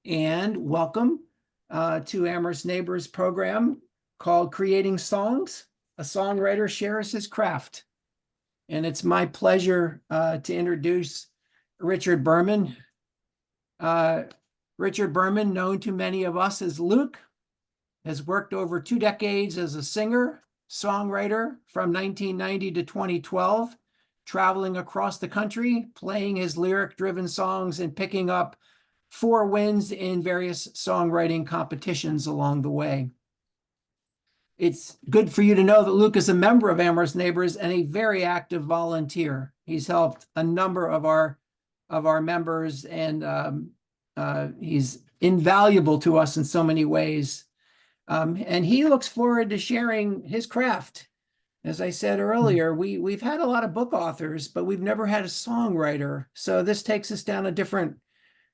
and welcome to Amherst Neighbors program called Creating Songs. A songwriter shares his craft. And it's my pleasure to introduce Richard Berman. Richard Berman, known to many of us as Luke, has worked over 2 decades as a singer, songwriter from 1990 to 2012, traveling across the country, playing his lyric-driven songs and picking up 4 wins in various songwriting competitions along the way. It's good for you to know that Luke is a member of Amherst Neighbors and a very active volunteer. He's helped a number of our members, and he's invaluable to us in so many ways. And he looks forward to sharing his craft. As I said earlier, we've had a lot of book authors, but we've never had a songwriter. So this takes us down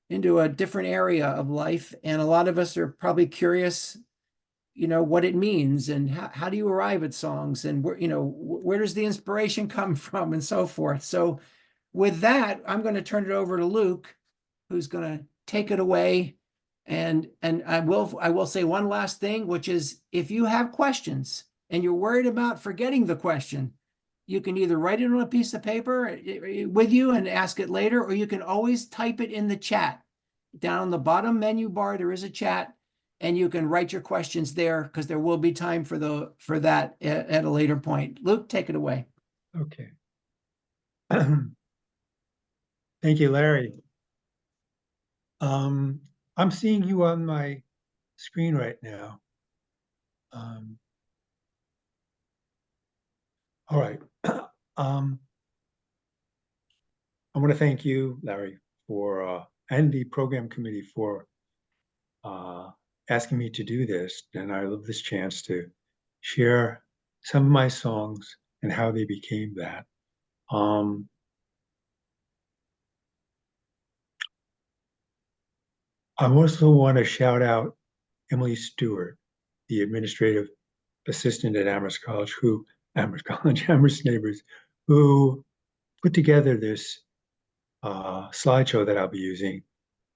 into a different area of life. And a lot of us are probably curious, what it means and how do you arrive at songs and where does the inspiration come from and so forth. So with that, I'm going to turn it over to Luke, who's going to take it away. And I will say one last thing, which is if you have questions and you're worried about forgetting the question, you can either write it on a piece of paper with you and ask it later, or you can always type it in the chat. Down on the bottom menu bar, there is a chat, and you can write your questions there because there will be time for that at a later point. Luke, take it away. Okay. Thank you, Larry. I'm seeing you on my screen right now. All right. I want to thank you, Larry, and the program committee for asking me to do this. And I love this chance to share some of my songs and how they became that. I also want to shout out Emily Stewart, the administrative assistant at Amherst Neighbors, who put together this slideshow that I'll be using,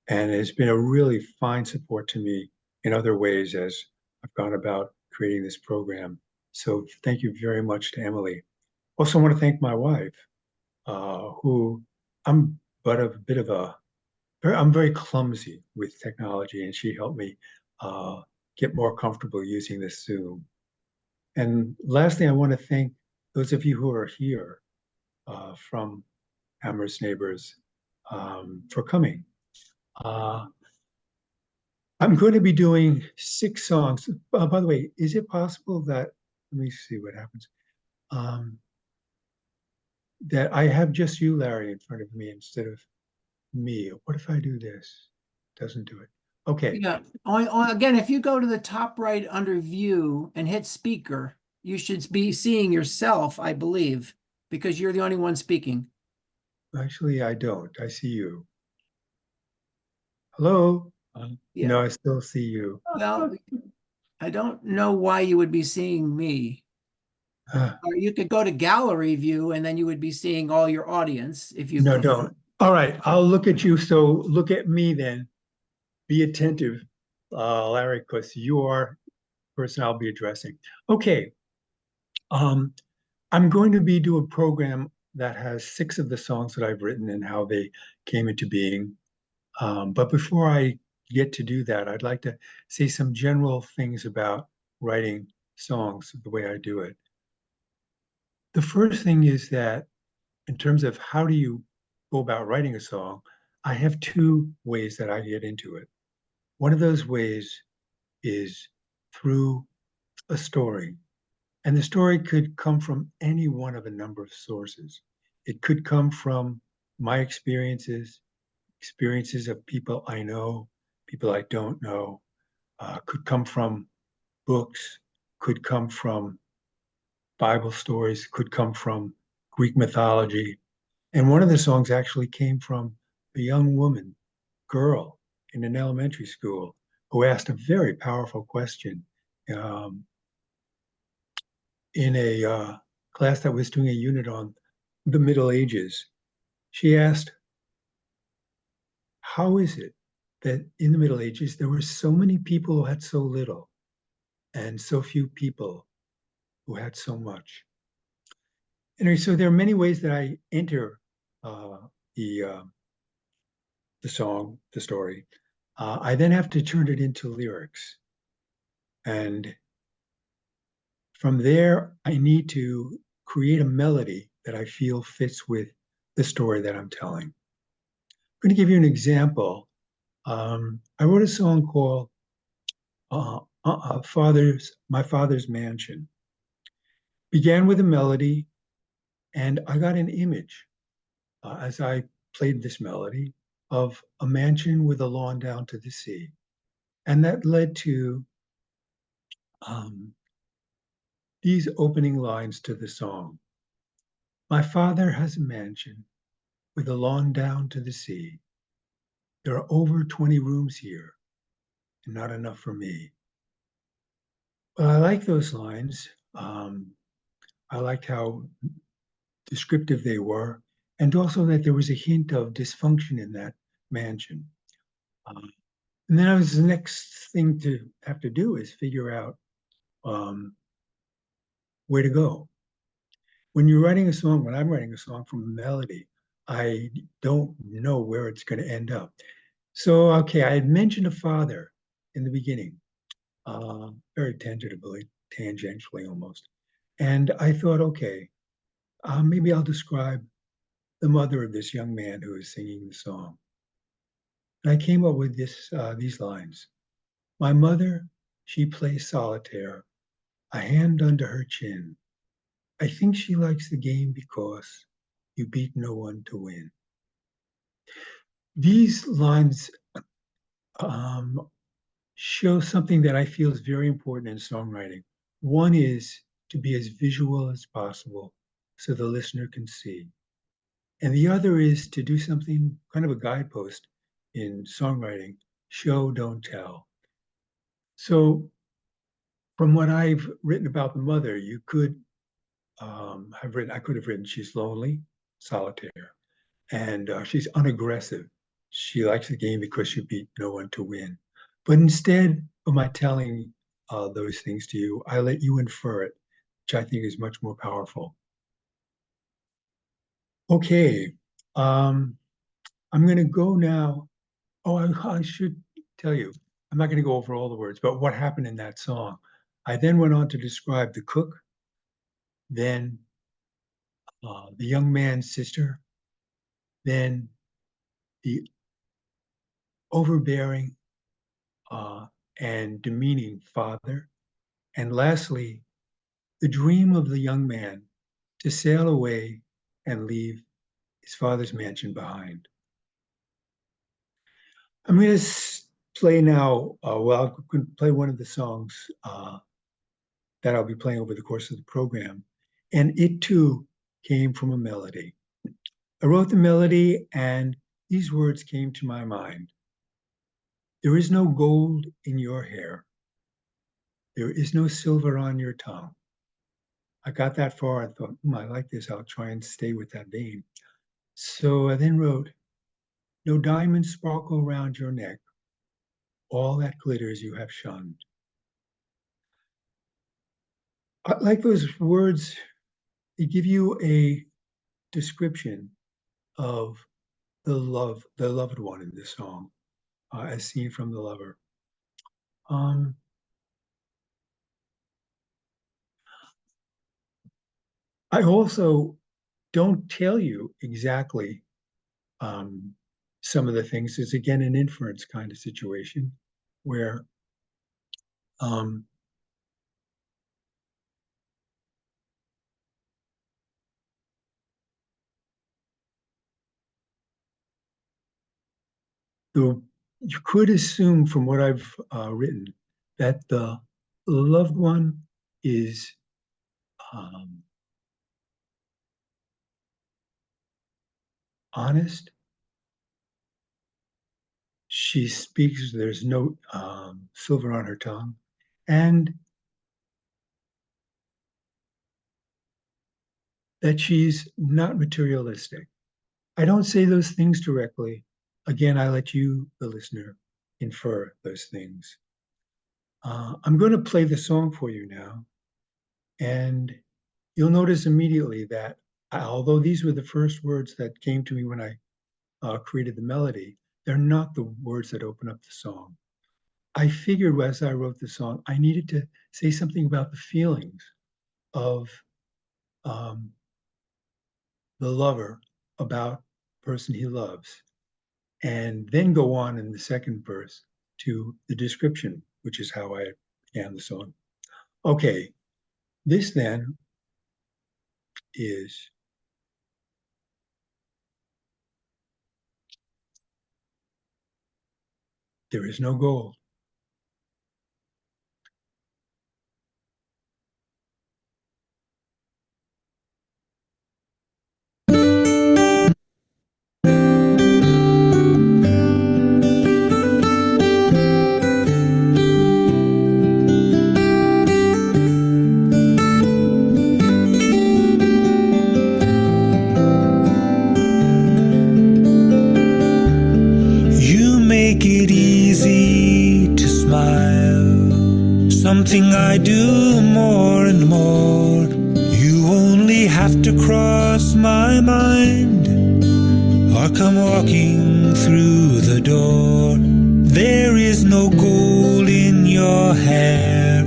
and has been a really fine support to me in other ways as I've gone about creating this program. So thank you very much to Emily. Also want to thank my wife, who I'm very clumsy with technology, and she helped me get more comfortable using this Zoom. And lastly, I want to thank those of you who are here from Amherst Neighbors for coming. I'm going to be doing 6 songs. By the way, is it possible that, let me see what happens, that I have just you, Larry, in front of me instead of me? What if I do this? Doesn't do it. Okay. Yeah. Again, if you go to the top right under view and hit speaker, you should be seeing yourself, I believe, because you're the only one speaking. Actually, I don't. I see you. Hello? Yeah. No, I still see you. Well, I don't know why you would be seeing me. Or you could go to gallery view and then you would be seeing all your audience if you No, prefer. don't. All right, I'll look at you. So look at me then. Be attentive, Larry, because you are the person I'll be addressing. Okay. I'm going to do a program that has 6 of the songs that I've written and how they came into being. But before I get to do that, I'd like to say some general things about writing songs the way I do it. The first thing is that in terms of how do you go about writing a song, I have 2 ways that I get into it. One of those ways is through a story. And the story could come from any one of a number of sources. It could come from my experiences of people I know, people I don't know, could come from books, could come from Bible stories, could come from Greek mythology. And one of the songs actually came from a young girl in an elementary school who asked a very powerful question in a class that was doing a unit on the Middle Ages. She asked, how is it that in the Middle Ages, there were so many people who had so little and so few people who had so much. And so there are many ways that I enter uh, the uh, the song, the story. I then have to turn it into lyrics, and from there, I need to create a melody that I feel fits with the story that I'm telling. I'm going to give you an example. I wrote a song called My Father's Mansion. Began with a melody, and I got an image as I played this melody of a mansion with a lawn down to the sea. And that led to um, these opening lines to the song. My father has a mansion with a lawn down to the sea. There are over 20 rooms here and not enough for me. But I like those lines. I liked how descriptive they were, and also that there was a hint of dysfunction in that mansion. Um, and then the next thing to have to do is figure out um, where to go. When you're writing a song, when I'm writing a song from a melody, I don't know where it's going to end up. So, okay, I had mentioned a father in the beginning, very tangentially almost. And I thought, okay, maybe I'll describe the mother of this young man who is singing the song. And I came up with these lines. My mother, she plays solitaire, a hand under her chin. I think she likes the game because you beat no one to win. These lines um, show something that I feel is very important in songwriting. One is to be as visual as possible so the listener can see. And the other is to do something kind of a guidepost in songwriting, show, don't tell. So from what I've written about the mother, you could I could have written she's lonely, solitaire, and she's unaggressive. She likes the game because she beat no one to win. But instead of my telling those things to you, I let you infer it, which I think is much more powerful. Okay, I'm going to go now. Oh, I should tell you, I'm not going to go over all the words, but what happened in that song. I then went on to describe the cook, then the young man's sister, then the overbearing uh, and demeaning father, and lastly, the dream of the young man to sail away and leave his father's mansion behind. I'm going to play now, well, I could play one of the songs that I'll be playing over the course of the program. And it too came from a melody. I wrote the melody and these words came to my mind. There is no gold in your hair. There is no silver on your tongue. I got that far. I thought, I like this. I'll try and stay with that vein. So I then wrote, no diamonds sparkle round your neck. All that glitters you have shunned. I like those words. They give you a description of the loved one in this song, as seen from the lover. Um, I also don't tell you exactly um, some of the things. It's again an inference kind of situation where um, the you could assume from what I've written that the loved one is um, honest. She speaks, there's no silver on her tongue, and that she's not materialistic. I don't say those things directly. Again, I let you, the listener, infer those things. I'm going to play the song for you now, and you'll notice immediately that although these were the first words that came to me when I created the melody, they're not the words that open up the song. I figured as I wrote the song, I needed to say something about the feelings of um, the lover about the person he loves, and then go on in the second verse to the description, which is how I began the song. Okay, this then is There is no gold. You make it easy to smile, something I do more and more. You only have to cross my mind or come walking through the door. There is no gold in your hair,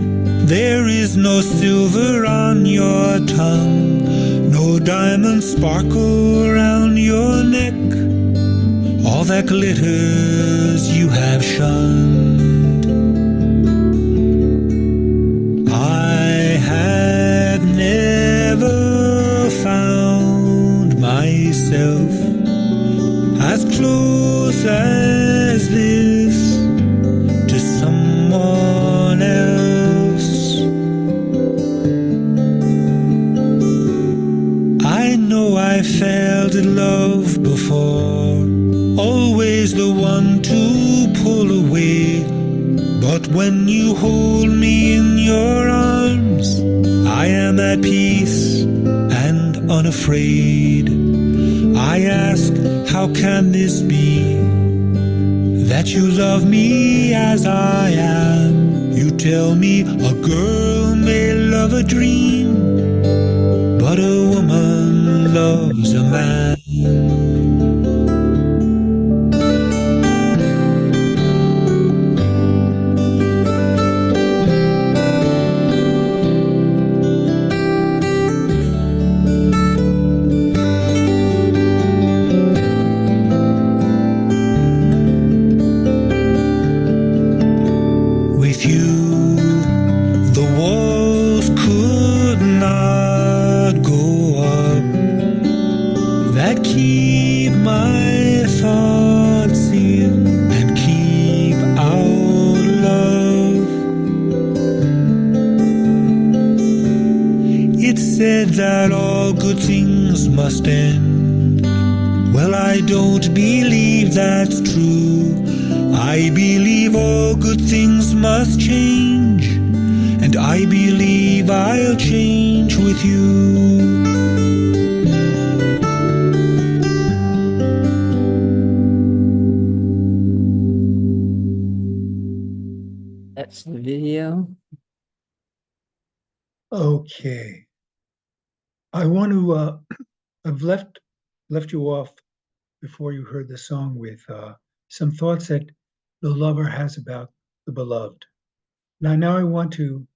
there is no silver on your tongue, no diamonds sparkle around your neck. All that glitters you have shunned. I have never found myself as close as this to someone else. I know I felt in love before, always the one to pull away. But when you hold me in your arms, I am at peace and unafraid. I ask, how can this be, that you love me as I am? You tell me a girl may love a dream, but a woman loves a man. With you, the walls could not go up, that keep my thoughts in and keep out love. It's said that all good things must end. Well, I don't believe that's true. I believe all good things must change, and I believe I'll change with you. That's the video. Okay. I want to, I've left you off before you heard the song with some thoughts that the lover has about the beloved. Now I want to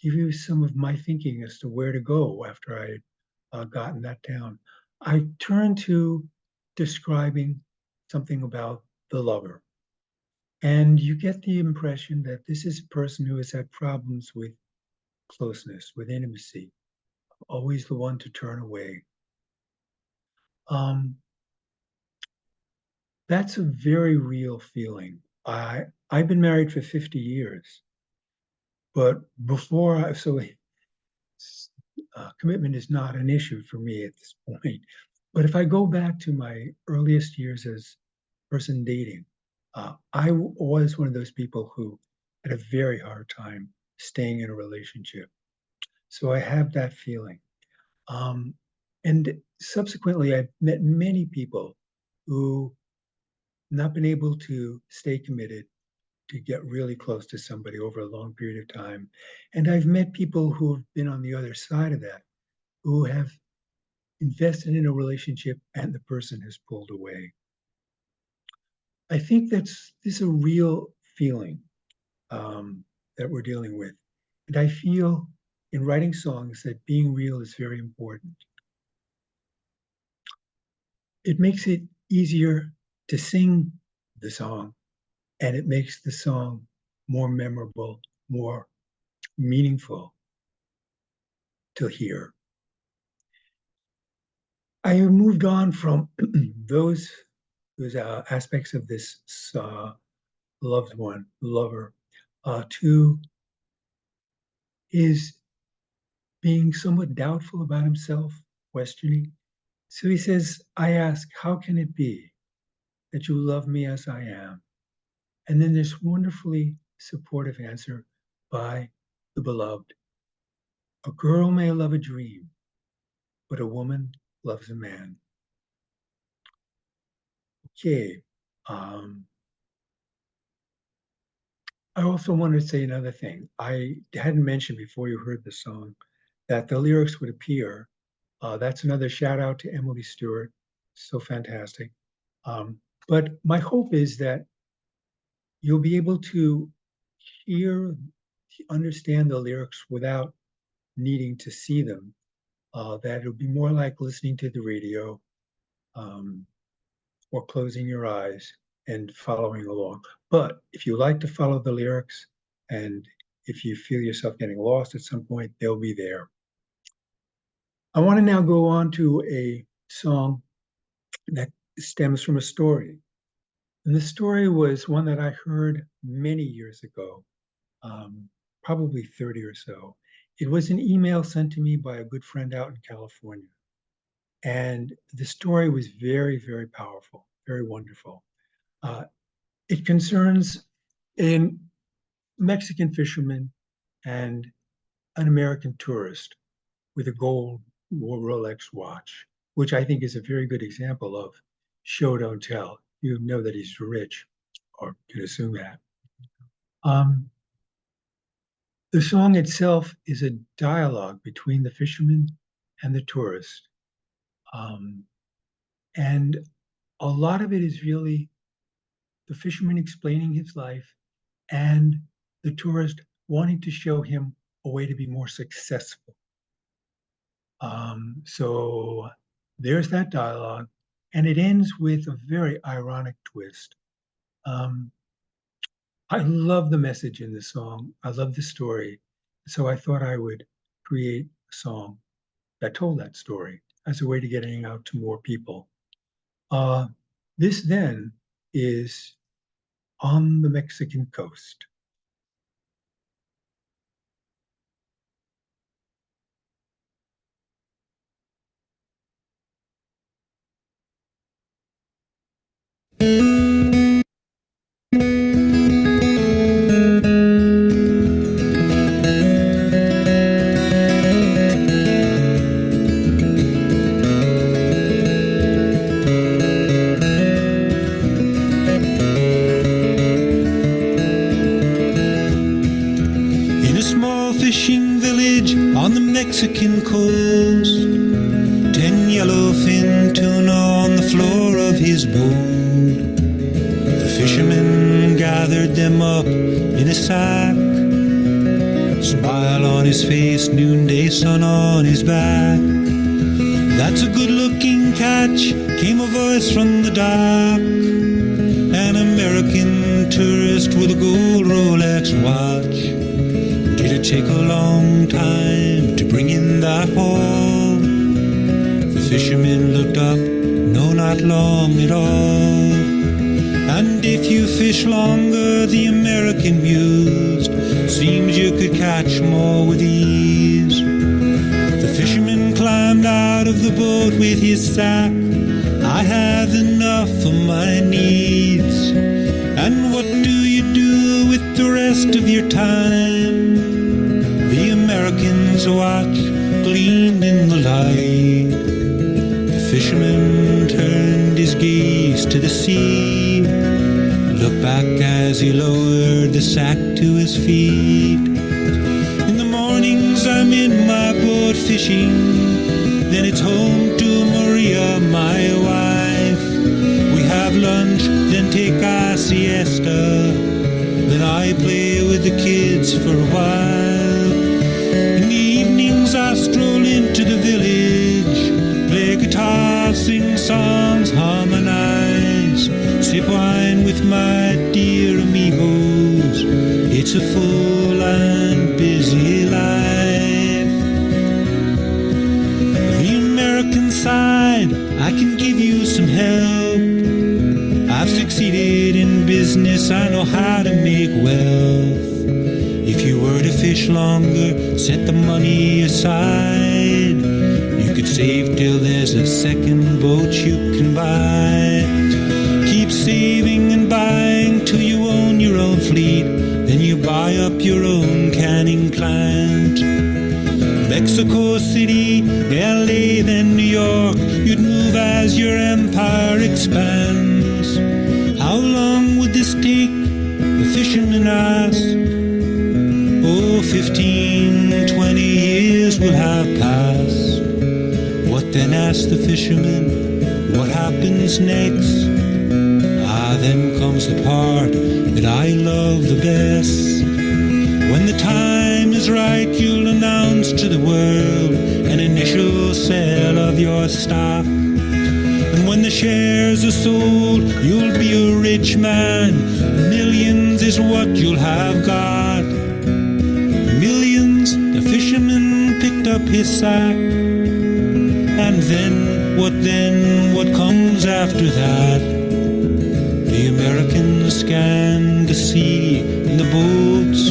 give you some of my thinking as to where to go after I had gotten that down. I turned to describing something about the lover. And you get the impression that this is a person who has had problems with closeness, with intimacy, always the one to turn away. Um, that's a very real feeling. I've been married for 50 years, but commitment is not an issue for me at this point. But if I go back to my earliest years as person dating, I was one of those people who had a very hard time staying in a relationship. So I have that feeling. Um, and subsequently, I've met many people who not been able to stay committed to get really close to somebody over a long period of time. And I've met people who have been on the other side of that, who have invested in a relationship and the person has pulled away. I think this is a real feeling that we're dealing with. And I feel in writing songs that being real is very important. It makes it easier to sing the song, and it makes the song more memorable, more meaningful to hear. I have moved on from those aspects of this loved one, lover, to his being somewhat doubtful about himself, questioning. So he says, I ask, how can it be that you love me as I am? And then this wonderfully supportive answer by the beloved. A girl may love a dream, but a woman loves a man. Okay. I also wanted to say another thing. I hadn't mentioned before you heard the song that the lyrics would appear. That's another shout out to Emily Stewart. So fantastic. But my hope is that you'll be able to understand the lyrics without needing to see them. That it'll be more like listening to the radio or closing your eyes and following along. But if you like to follow the lyrics and if you feel yourself getting lost at some point, they'll be there. I want to now go on to a song that stems from a story. And the story was one that I heard many years ago, probably 30 or so. It was an email sent to me by a good friend out in California. And the story was very, very powerful, very wonderful. It concerns a Mexican fisherman and an American tourist with a gold Rolex watch, which I think is a very good example of show, don't tell. You know that he's rich, or can assume that. The song itself is a dialogue between the fisherman and the tourist. And a lot of it is really the fisherman explaining his life and the tourist wanting to show him a way to be more successful. So there's that dialogue, and it ends with a very ironic twist. I love the message in the song. I love the story. So I thought I would create a song that told that story as a way to getting out to more people. This then is On the Mexican Coast. Mexican coast, 10 yellowfin tuna on the floor of his boat. The fisherman gathered them up in a sack, smile on his face, noonday sun on his back. That's a good-looking catch, came a voice from the dock. An American tourist with a gold Rolex watch. Did it take a long time to bring in that haul? The fisherman looked up, no, not long at all. And if you fish longer, the American mused, seems you could catch more with ease. The fisherman climbed out of the boat with his sack. I have enough for my needs. And what do you do with the rest of your time? The American's watch gleamed in the light. The fisherman turned his gaze to the sea, looked back as he lowered the sack to his feet. In the mornings I'm in my boat fishing, then it's home to Maria, my wife. We have lunch, then take our siesta, then I play with the kids for a while. In the evenings I stroll into the village, play guitar, sing songs, harmonize, sip wine with my dear amigos. It's a full and busy life. The American side, I can give you some help. I've succeeded in business, I know how to make wealth. If you were to fish longer, set the money aside, you could save till there's a second boat you can buy. Keep saving and buying till you own your own fleet, then you buy up your own canning plant. Mexico City, LA, then New York, you'd move as your empire expands. How long would this take? The fisherman asked. Oh, 15, 20 years will have passed. What then, asked the fisherman, what happens next? Ah, then comes the part that I love the best. When the time is right, you'll announce to the world an initial sale of your stock. And when the shares are sold, you'll be a rich man. Millions is what you'll have got. Millions, the fisherman picked up his sack. And then, what comes after that? The Americans scan the sea in the boats.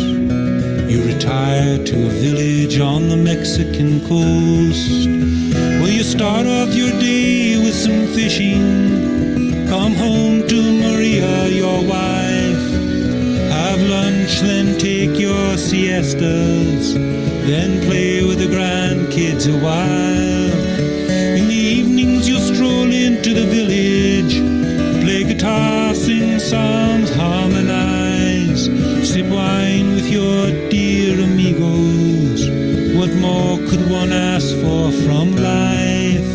You retire to a village on the Mexican coast, where you start off your day with some fishing. Come home to Maria, your wife. Have lunch, then take your siestas, then play with the grandkids a while. In the evenings you'll stroll into the village, play guitar, sing songs, harmonize, sip wine with your dear amigos. What more could one ask for from life?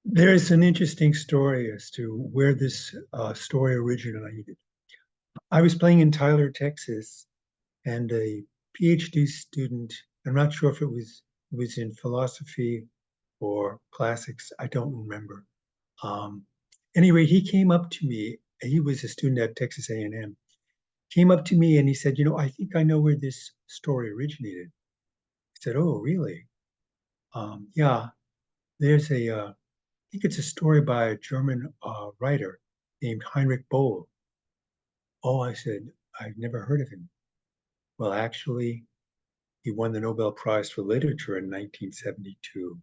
There is an interesting story as to where this story originated. I was playing in Tyler, Texas, and a PhD student, I'm not sure if it was in philosophy or classics, I don't remember. Anyway, he came up to me, he was a student at Texas A&M, came up to me and he said, I think I know where this story originated. I said, oh, really? Yeah, there's I think it's a story by a German writer named Heinrich Boll. Oh, I said, I've never heard of him. Well, actually, he won the Nobel Prize for Literature in 1972.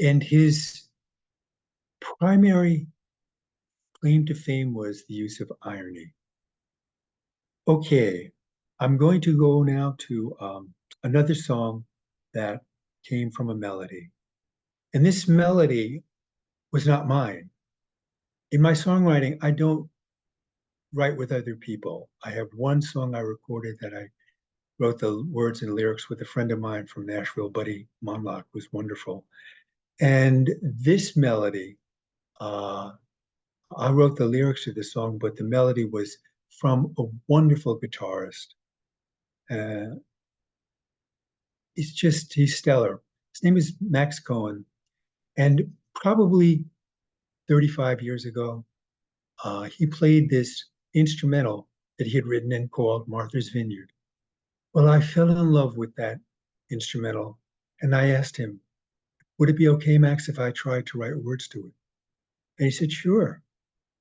And his primary claim to fame was the use of irony. Okay, I'm going to go now to another song that came from a melody. And this melody was not mine. In my songwriting, I don't write with other people. I have one song I recorded that I wrote the words and lyrics with a friend of mine from Nashville, Buddy Monlock, who's wonderful. And this melody, I wrote the lyrics to the song, but the melody was from a wonderful guitarist. He's stellar. His name is Max Cohen. And probably 35 years ago, he played this instrumental that he had written and called Martha's Vineyard. Well, I fell in love with that instrumental, and I asked him, would it be okay, Max, if I tried to write words to it? And he said, sure.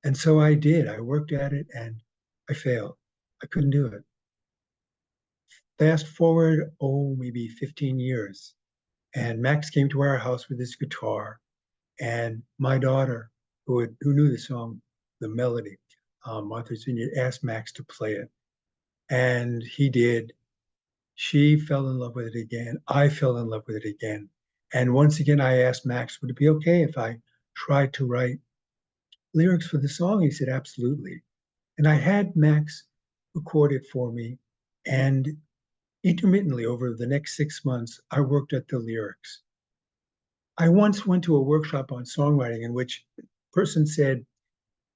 And so I did. I worked at it and I failed. I couldn't do it. Fast forward, maybe 15 years. And Max came to our house with his guitar, and my daughter, who knew the song, the melody, Martha's Vineyard, asked Max to play it. And he did. She fell in love with it again. I fell in love with it again. And once again, I asked Max, would it be okay if I tried to write lyrics for the song? He said, absolutely. And I had Max record it for me. And intermittently over the next 6 months, I worked at the lyrics. I once went to a workshop on songwriting in which a person said,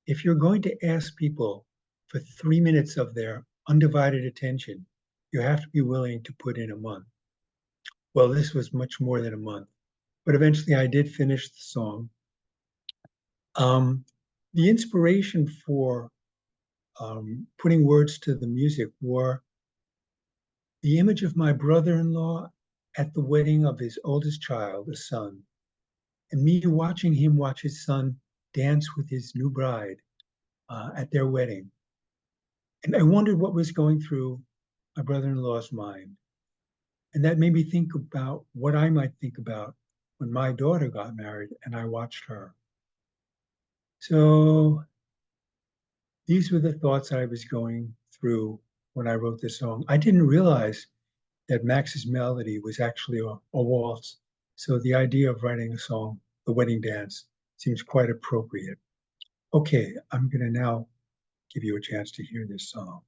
if you're going to ask people for 3 minutes of their undivided attention, you have to be willing to put in a month. Well, this was much more than a month, but eventually I did finish the song. The inspiration for putting words to the music were the image of my brother-in-law at the wedding of his oldest child, a son, and me watching him watch his son dance with his new bride at their wedding. And I wondered what was going through my brother-in-law's mind. And that made me think about what I might think about when my daughter got married and I watched her. So these were the thoughts I was going through when I wrote this song. I didn't realize that Max's melody was actually a waltz. So the idea of writing a song, The Wedding Dance, seems quite appropriate. Okay, I'm going to now give you a chance to hear this song.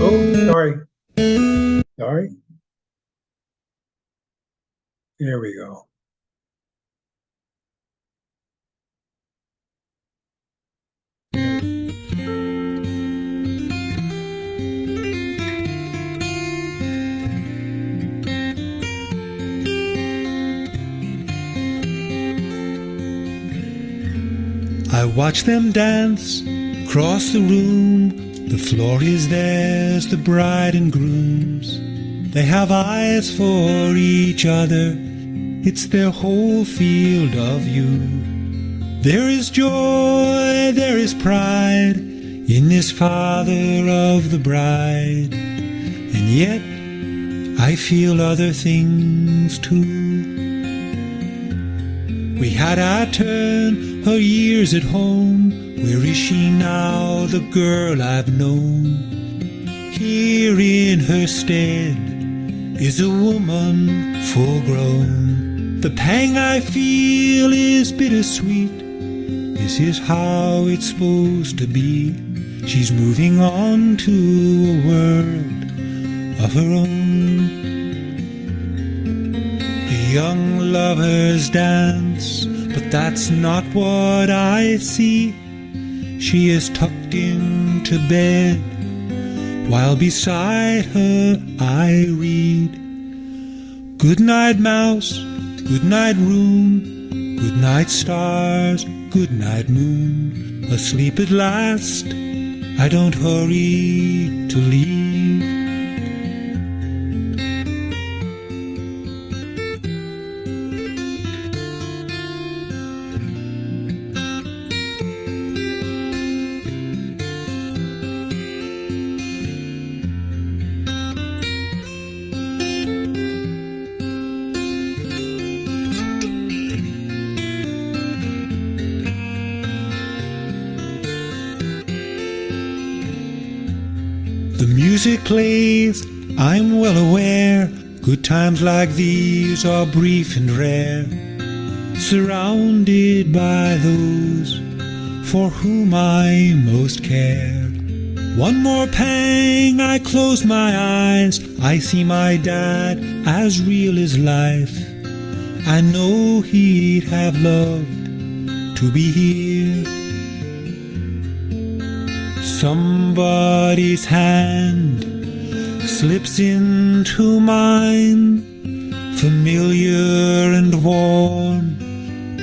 Oh, sorry. Sorry. There we go. I watch them dance across the room. The floor is theirs, the bride and groom's. They have eyes for each other. It's their whole field of view. There is joy, there is pride in this father of the bride. And yet I feel other things too. We had our turn, her years at home. Where is she now, the girl I've known? Here in her stead is a woman full grown. The pang I feel is bittersweet. This is how it's supposed to be. She's moving on to a world of her own. The young lovers dance, but that's not what I see. She is tucked into bed, while beside her I read. Good night, mouse, good night, room, good night, stars, good night, moon. Asleep at last, I don't hurry to leave. The music plays, I'm well aware. Good times like these are brief and rare. Surrounded by those for whom I most care. One more pang, I close my eyes. I see my dad as real as life. I know he'd have loved to be here. Somebody's hand slips into mine, familiar and warm.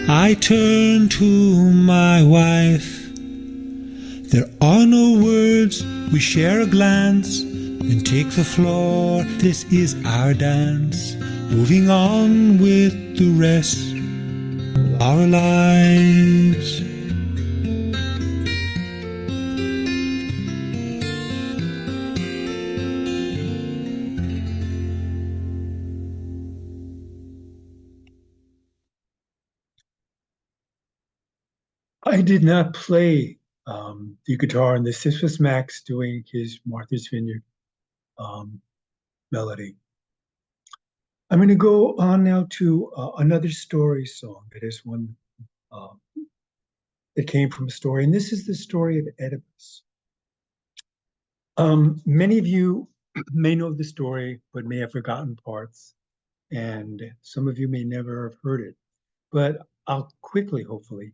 I turn to my wife. There are no words, we share a glance and take the floor. This is our dance, moving on with the rest of our lives. I did not play the guitar in this. This was Max doing his Martha's Vineyard um, melody. I'm going to go on now to another story song. That is one uh, that came from a story, and this is the story of Oedipus. Many of you may know the story, but may have forgotten parts, and some of you may never have heard it. But I'll quickly, hopefully,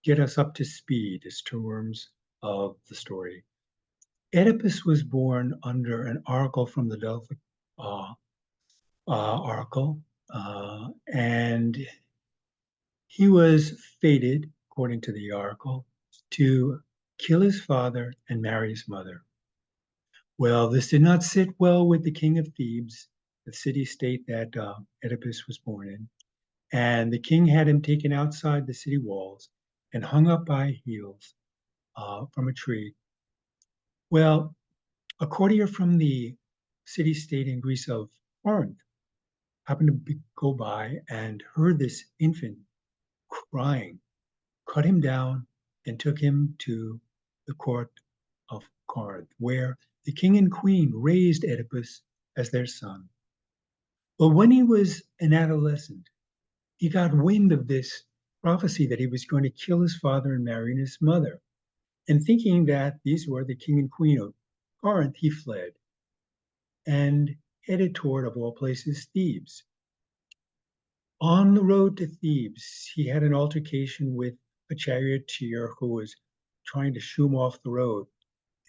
get us up to speed as terms of the story. Oedipus was born under an oracle from the Delphic oracle, and he was fated, according to the oracle, to kill his father and marry his mother. Well, this did not sit well with the king of Thebes, the city-state that Oedipus was born in, and the king had him taken outside the city walls and hung up by heels from a tree. Well, a courtier from the city-state in Greece of Corinth happened to go by and heard this infant crying, cut him down, and took him to the court of Corinth, where the king and queen raised Oedipus as their son. But when he was an adolescent, he got wind of this prophecy that he was going to kill his father and marry his mother. And thinking that these were the king and queen of Corinth, he fled and headed toward, of all places, Thebes. On the road to Thebes, he had an altercation with a charioteer who was trying to shoo him off the road.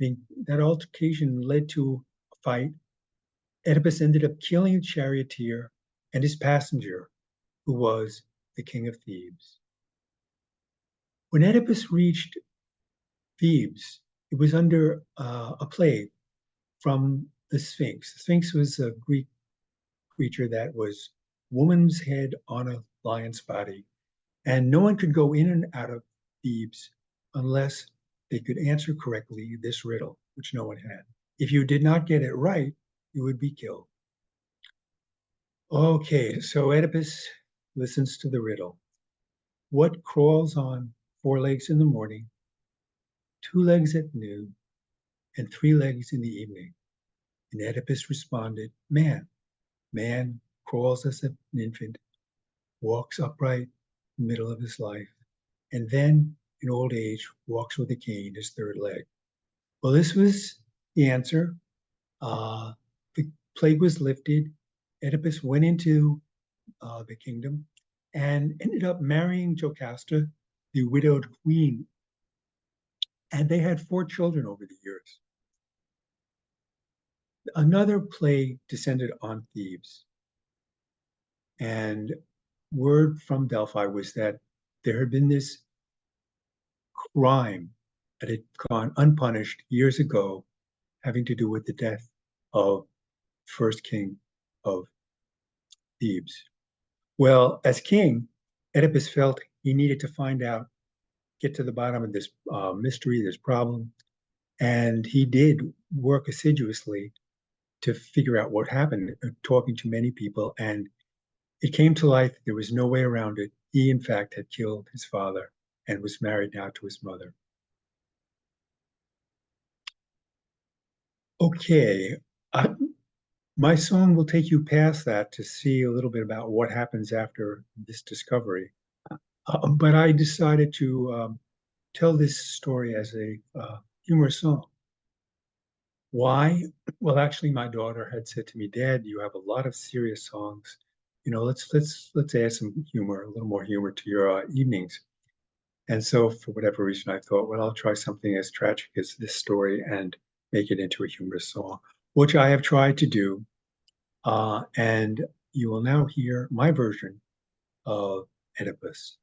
And that altercation led to a fight. Oedipus ended up killing the charioteer and his passenger, who was the king of Thebes. When Oedipus reached Thebes, it was under a plague from the Sphinx. The Sphinx was a Greek creature that was woman's head on a lion's body, and no one could go in and out of Thebes unless they could answer correctly this riddle, which no one had. If you did not get it right, you would be killed. Okay, so Oedipus listens to the riddle. What crawls on 4 legs in the morning, 2 legs at noon, and 3 legs in the evening? And Oedipus responded, man. Man crawls as an infant, walks upright in the middle of his life, and then in old age walks with a cane, his 3rd leg. Well, this was the answer. The plague was lifted. Oedipus went into the kingdom and ended up marrying Jocasta, the widowed queen. And they had 4 children over the years. Another plague descended on Thebes. And word from Delphi was that there had been this crime that had gone unpunished years ago, having to do with the death of first king of Thebes. Well, as king, Oedipus felt he needed to find out, get to the bottom of this mystery, this problem, and he did work assiduously to figure out what happened, talking to many people, and it came to light that there was no way around it. He, in fact, had killed his father and was married now to his mother. Okay, my song will take you past that to see a little bit about what happens after this discovery. But I decided to tell this story as a humorous song. Why? Well, actually, my daughter had said to me, Dad, you have a lot of serious songs. You know, let's add some humor, a little more humor to your evenings. And so for whatever reason, I thought, well, I'll try something as tragic as this story and make it into a humorous song, which I have tried to do. And you will now hear my version of Oedipus.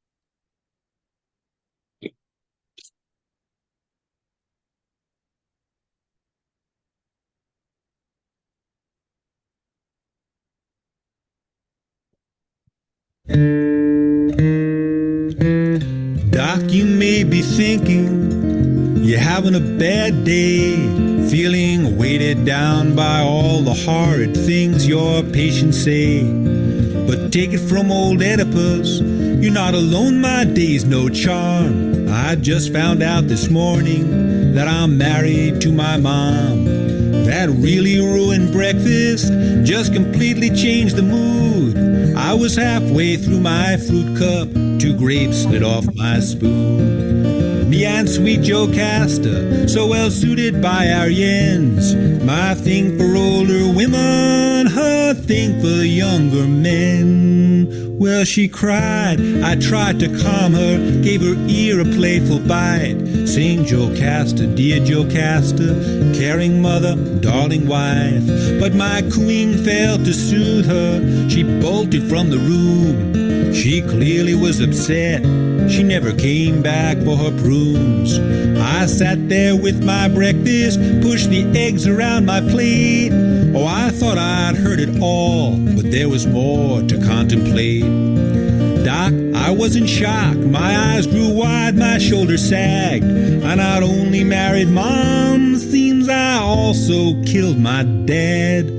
Doc, you may be thinking you're having a bad day, feeling weighted down by all the horrid things your patients say. But take it from old Oedipus, you're not alone, my day's no charm. I just found out this morning that I'm married to my mom. That really ruined breakfast, just completely changed the mood. I was halfway through my fruit cup, 2 grapes slid off my spoon. Me and sweet Jocasta, so well suited by our yens. My thing for older women, her thing for younger men. Well, she cried, I tried to calm her, gave her ear a playful bite, saying, Jocasta, dear Jocasta, caring mother, darling wife. But my cooing failed to soothe her, she bolted from the room. She clearly was upset, she never came back for her prunes. I sat there with my breakfast, pushed the eggs around my plate. Oh, I thought I'd heard it all, but there was more to contemplate. Doc, I was in shock, my eyes grew wide, my shoulders sagged. I not only married mom, seems I also killed my dad.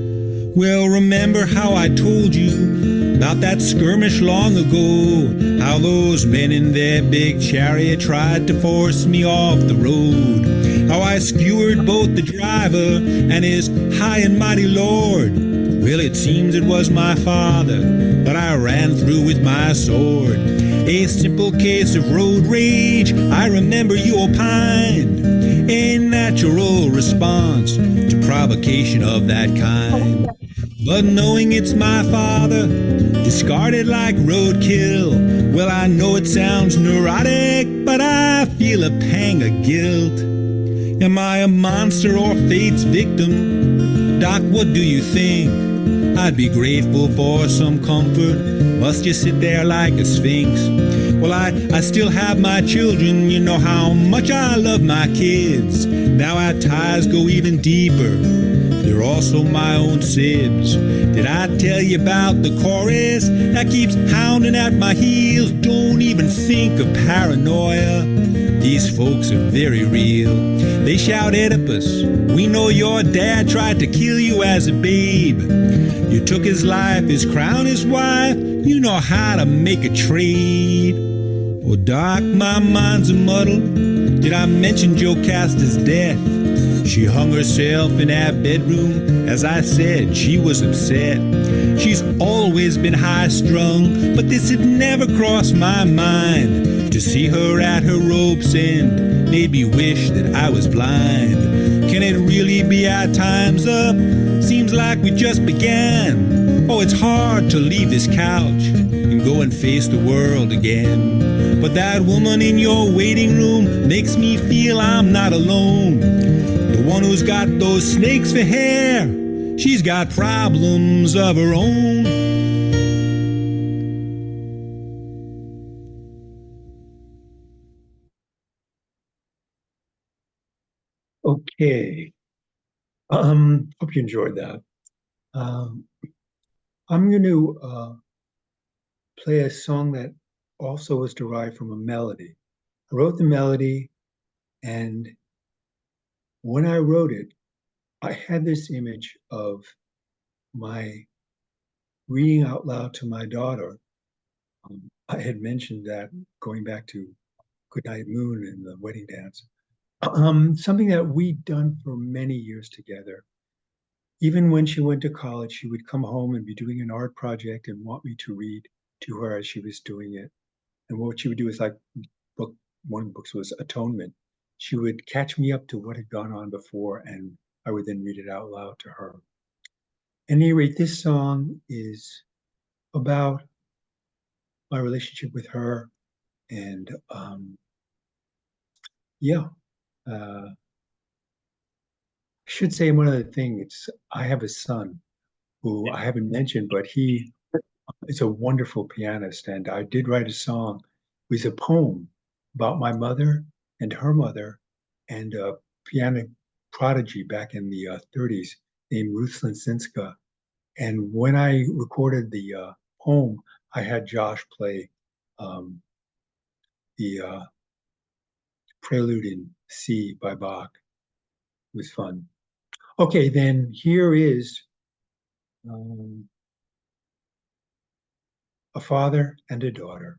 Well, remember how I told you about that skirmish long ago, how those men in their big chariot tried to force me off the road, how I skewered both the driver and his high and mighty lord. Well, it seems it was my father that I ran through with my sword. A simple case of road rage, I remember you opined, a natural response to provocation of that kind. But knowing it's my father, discarded like roadkill, well, I know it sounds neurotic, but I feel a pang of guilt. Am I a monster or fate's victim? Doc, what do you think? I'd be grateful for some comfort. Must you sit there like a sphinx? Well, I still have my children. You know how much I love my kids. Now our ties go even deeper. They're also my own sibs. Did I tell you about the chorus that keeps hounding at my heels? Don't even think of paranoia. These folks are very real. They shout, Oedipus, we know your dad tried to kill you as a babe. You took his life, his crown, his wife. You know how to make a trade. Oh, Doc, my mind's a muddle. Did I mention Jocasta's death? She hung herself in that bedroom. As I said, she was upset. She's always been high-strung, but this had never crossed my mind. To see her at her rope's end made me wish that I was blind. Can it really be our time's up? Seems like we just began. Oh, it's hard to leave this couch and go and face the world again. But that woman in your waiting room makes me feel I'm not alone. The one who's got those snakes for hair, she's got problems of her own. Okay. Hope you enjoyed that. I'm going to play a song that also was derived from a melody. I wrote the melody, and when I wrote it, I had this image of my reading out loud to my daughter. I had mentioned that going back to Goodnight Moon and the wedding dance, something that we'd done for many years together. Even when she went to college, she would come home and be doing an art project and want me to read to her as she was doing it. And what she would do is like one of the books was Atonement. She would catch me up to what had gone on before, and I would then read it out loud to her. At any rate, this song is about my relationship with her, and yeah, I should say one other thing. I have a son who I haven't mentioned, but he is a wonderful pianist, and I did write a song. It was a poem about my mother and her mother and a piano prodigy back in the 30s named Ruth Linsinska. And when I recorded the poem, I had Josh play the Prelude in C by Bach. It was fun. Okay, then here is a father and a daughter.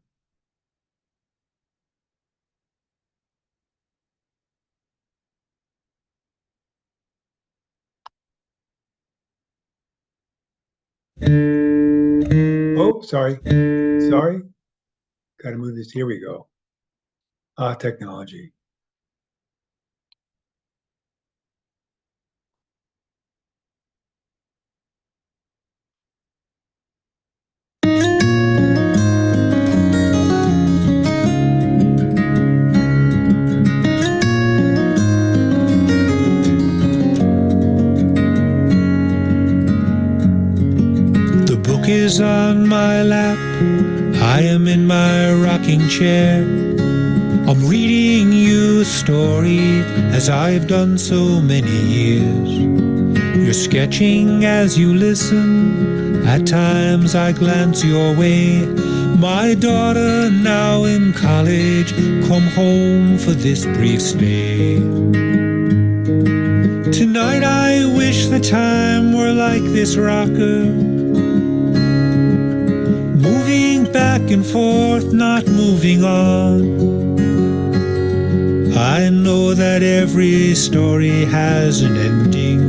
Oh, sorry. Sorry. Got to move this. Here we go. Technology. The book is on my lap. I am in my rocking chair. I'm reading you a story as I've done so many years. You're sketching as you listen. At times I glance your way. My daughter, now in college, come home for this brief stay. Tonight I wish the time were like this rocker, moving back and forth, not moving on. I know that every story has an ending.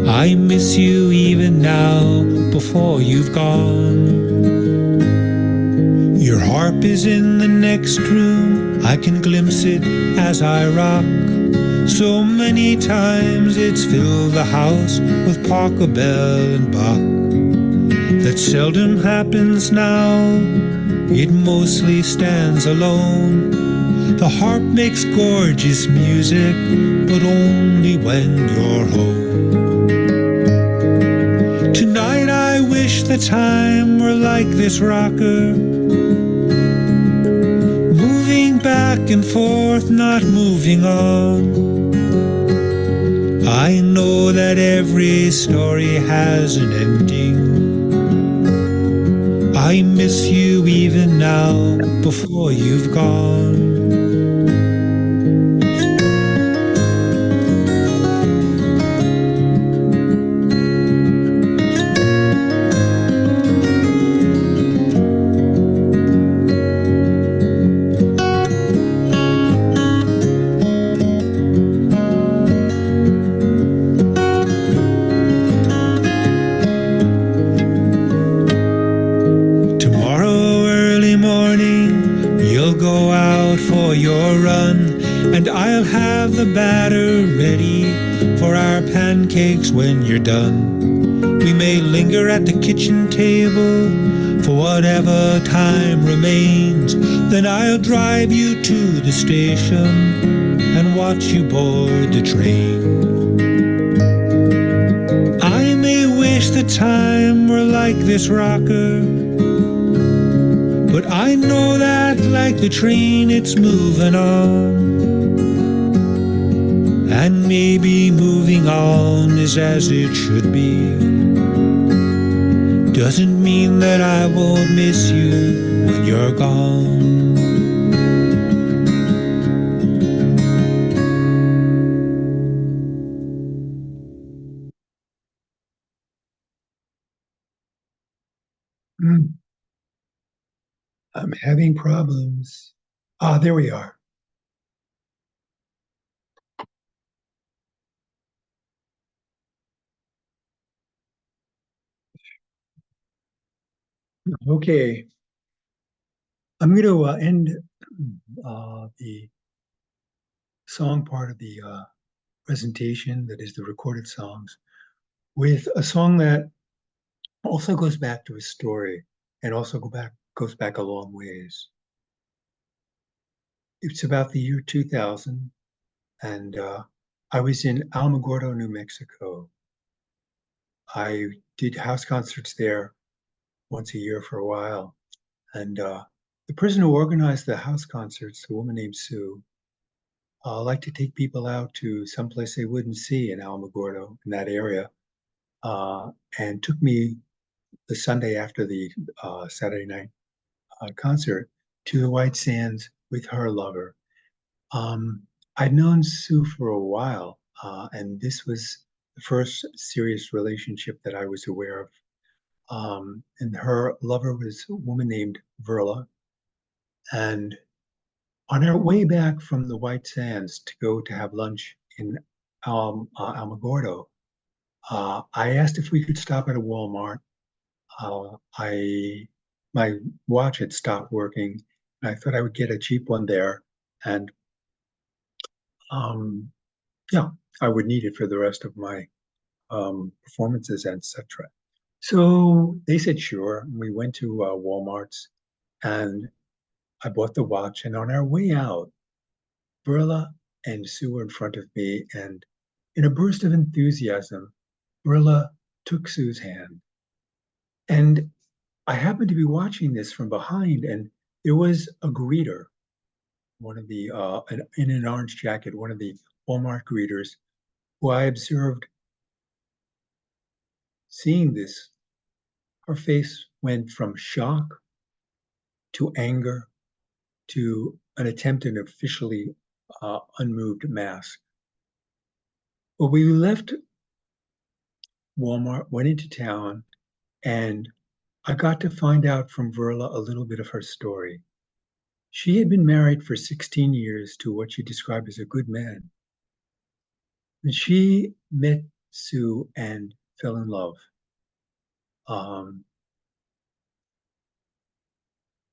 I miss you even now, before you've gone. Your harp is in the next room. I can glimpse it as I rock. So many times it's filled the house with Pachelbel and Bach. That seldom happens now. It mostly stands alone. The harp makes gorgeous music, but only when you're home. Tonight I wish the time were like this rocker, moving back and forth, not moving on. I know that every story has an ending. I miss you even now, before you've gone. The batter ready for our pancakes when you're done. We may linger at the kitchen table for whatever time remains. Then I'll drive you to the station and watch you board the train. I may wish the time were like this rocker, but I know that like the train it's moving on. And maybe moving on is as it should be. Doesn't mean that I won't miss you when you're gone. I'm having problems. There we are. Okay. I'm going to end the song part of the presentation, that is the recorded songs, with a song that also goes back to a story and also goes back a long ways. It's about the year 2000, and I was in Alamogordo, New Mexico. I did house concerts there once a year for a while, and the person who organized the house concerts, a woman named Sue, liked to take people out to someplace they wouldn't see in Alamogordo, in that area, and took me the Sunday after the Saturday night concert to the White Sands with her lover. I'd known Sue for a while, and this was the first serious relationship that I was aware of And her lover was a woman named Verla. And on our way back from the White Sands to go to have lunch in Alamogordo, I asked if we could stop at a Walmart. My watch had stopped working, and I thought I would get a cheap one there, and um, yeah, I would need it for the rest of my performances, etc. So they said sure. We went to Walmart's, and I bought the watch. And on our way out, Burla and Sue were in front of me, and in a burst of enthusiasm, Burla took Sue's hand. And I happened to be watching this from behind, and there was a greeter, one of the in an orange jacket, one of the Walmart greeters, who I observed seeing this. Her face went from shock to anger to an attempt at an officially unmoved mask. But we left Walmart, went into town, and I got to find out from Verla a little bit of her story. She had been married for 16 years to what she described as a good man. And she met Sue and fell in love.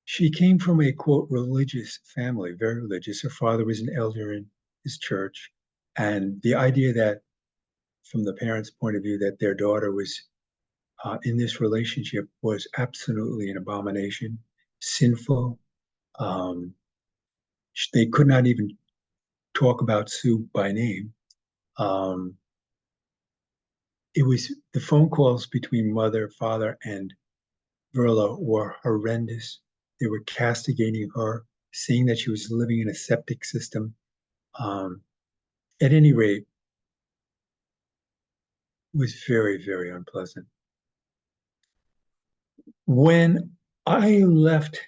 She came from a, quote, religious family, very religious. Her father was an elder in his church. And the idea that, from the parents' point of view, that their daughter was in this relationship was absolutely an abomination, sinful. Um, they could not even talk about Sue by name. It was the phone calls between mother, father, and Verla were horrendous. They were castigating her, saying that she was living in a septic system. At any rate, it was very, very unpleasant. When I left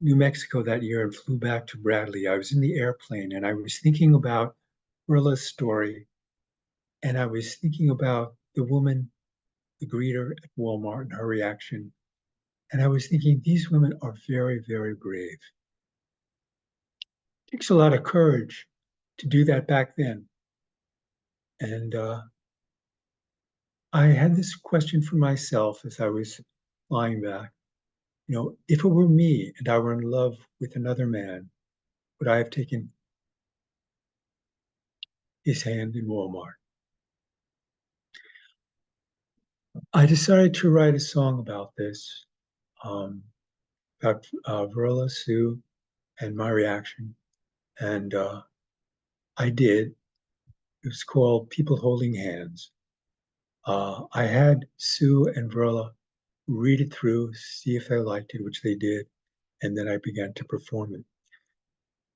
New Mexico that year and flew back to Bradley, I was in the airplane and I was thinking about Verla's story, and I was thinking about the woman, the greeter at Walmart, and her reaction. And I was thinking, these women are very, very brave. It takes a lot of courage to do that back then. And I had this question for myself as I was flying back. You know, if it were me and I were in love with another man, would I have taken his hand in Walmart? I decided to write a song about this, about Verla, Sue, and my reaction. And I did. It was called People Holding Hands. I had Sue and Verla read it through, see if they liked it, which they did, and then I began to perform it.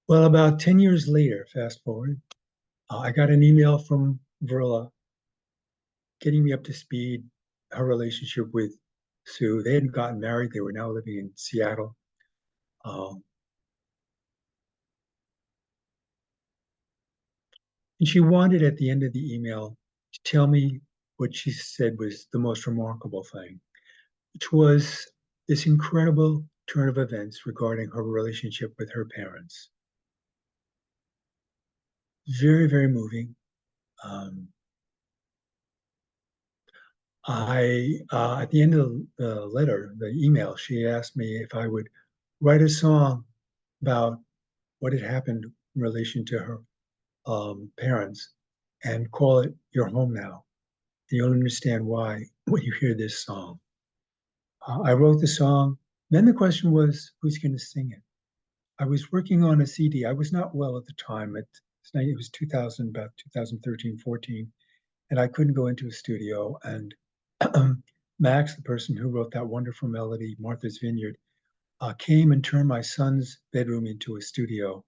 Well, about 10 years later, fast forward, I got an email from Verla getting me up to speed, her relationship with Sue. They hadn't gotten married, they were now living in Seattle. And she wanted at the end of the email to tell me what she said was the most remarkable thing, which was this incredible turn of events regarding her relationship with her parents. Very, very moving. At the end of the letter, the email, she asked me if I would write a song about what had happened in relation to her parents and call it You're Home Now. And you'll understand why when you hear this song. I wrote the song. Then the question was, who's going to sing it? I was working on a CD. I was not well at the time. It was 2000, about 2013, 14, and I couldn't go into a studio. And Max, the person who wrote that wonderful melody, Martha's Vineyard, came and turned my son's bedroom into a studio.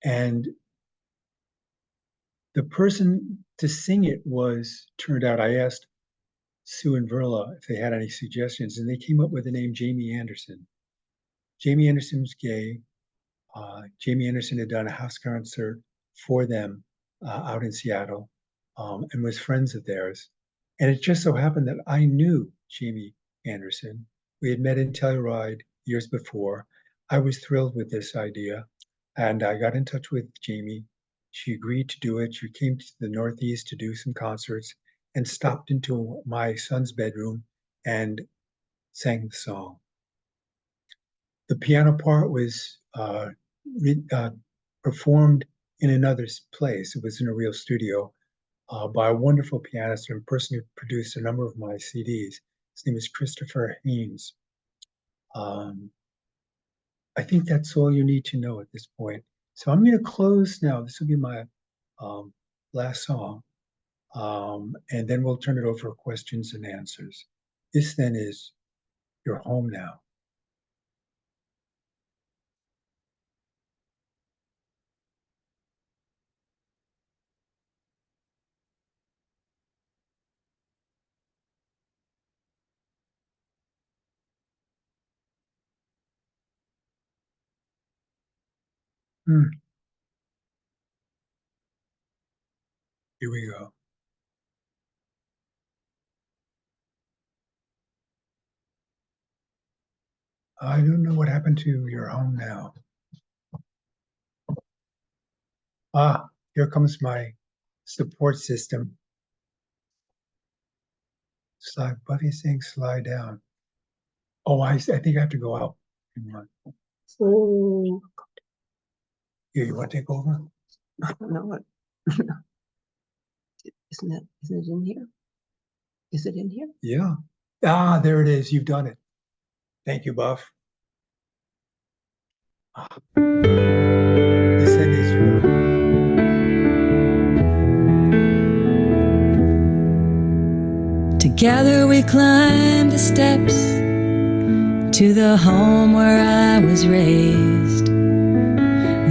And the person to sing it turned out, I asked Sue and Verla if they had any suggestions, and they came up with the name Jamie Anderson. Jamie Anderson was gay. Jamie Anderson had done a house concert for them out in Seattle and was friends of theirs. And it just so happened that I knew Jamie Anderson. We had met in Telluride years before. I was thrilled with this idea, and I got in touch with Jamie. She agreed to do it. She came to the Northeast to do some concerts and stopped into my son's bedroom and sang the song. The piano part was performed in another place. It was in a real studio by a wonderful pianist and person who produced a number of my CDs. His name is Christopher Haynes. I think that's all you need to know at this point. So I'm going to close now. This will be my last song. And then we'll turn it over for questions and answers. This then is You're Home Now. Here we go. I don't know what happened to You're Home Now. Ah, here comes my support system. Slide, buddy saying slide down. Oh, I think I have to go out. Hang on. Oh, Here, you want to take over? I don't know what. Isn't it in here? Is it in here? Yeah. Ah, there it is. You've done it. Thank you, Buff. This end is your. Together we climbed the steps to the home where I was raised.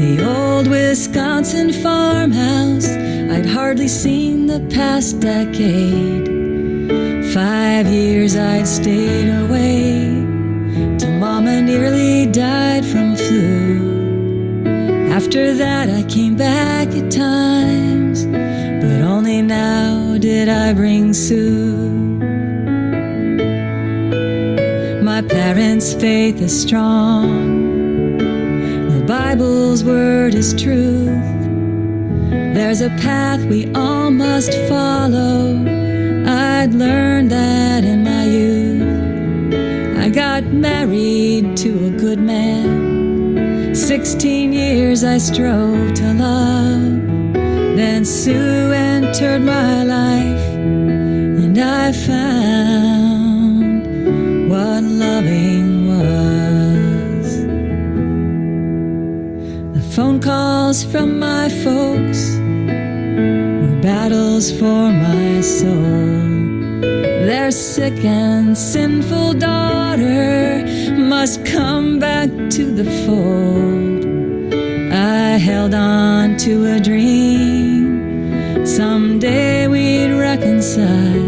The old Wisconsin farmhouse I'd hardly seen the past decade. 5 years I'd stayed away till Mama nearly died from flu. After that I came back at times, but only now did I bring Sue. My parents' faith is strong. The Bible's word is truth. There's a path we all must follow. I'd learned that in my youth. I got married to a good man. 16 years I strove to love. Then Sue entered my life, and I found what loving was. The phone calls from my folks were battles for my soul. Their sick and sinful daughter must come back to the fold. I held on to a dream, someday we'd reconcile,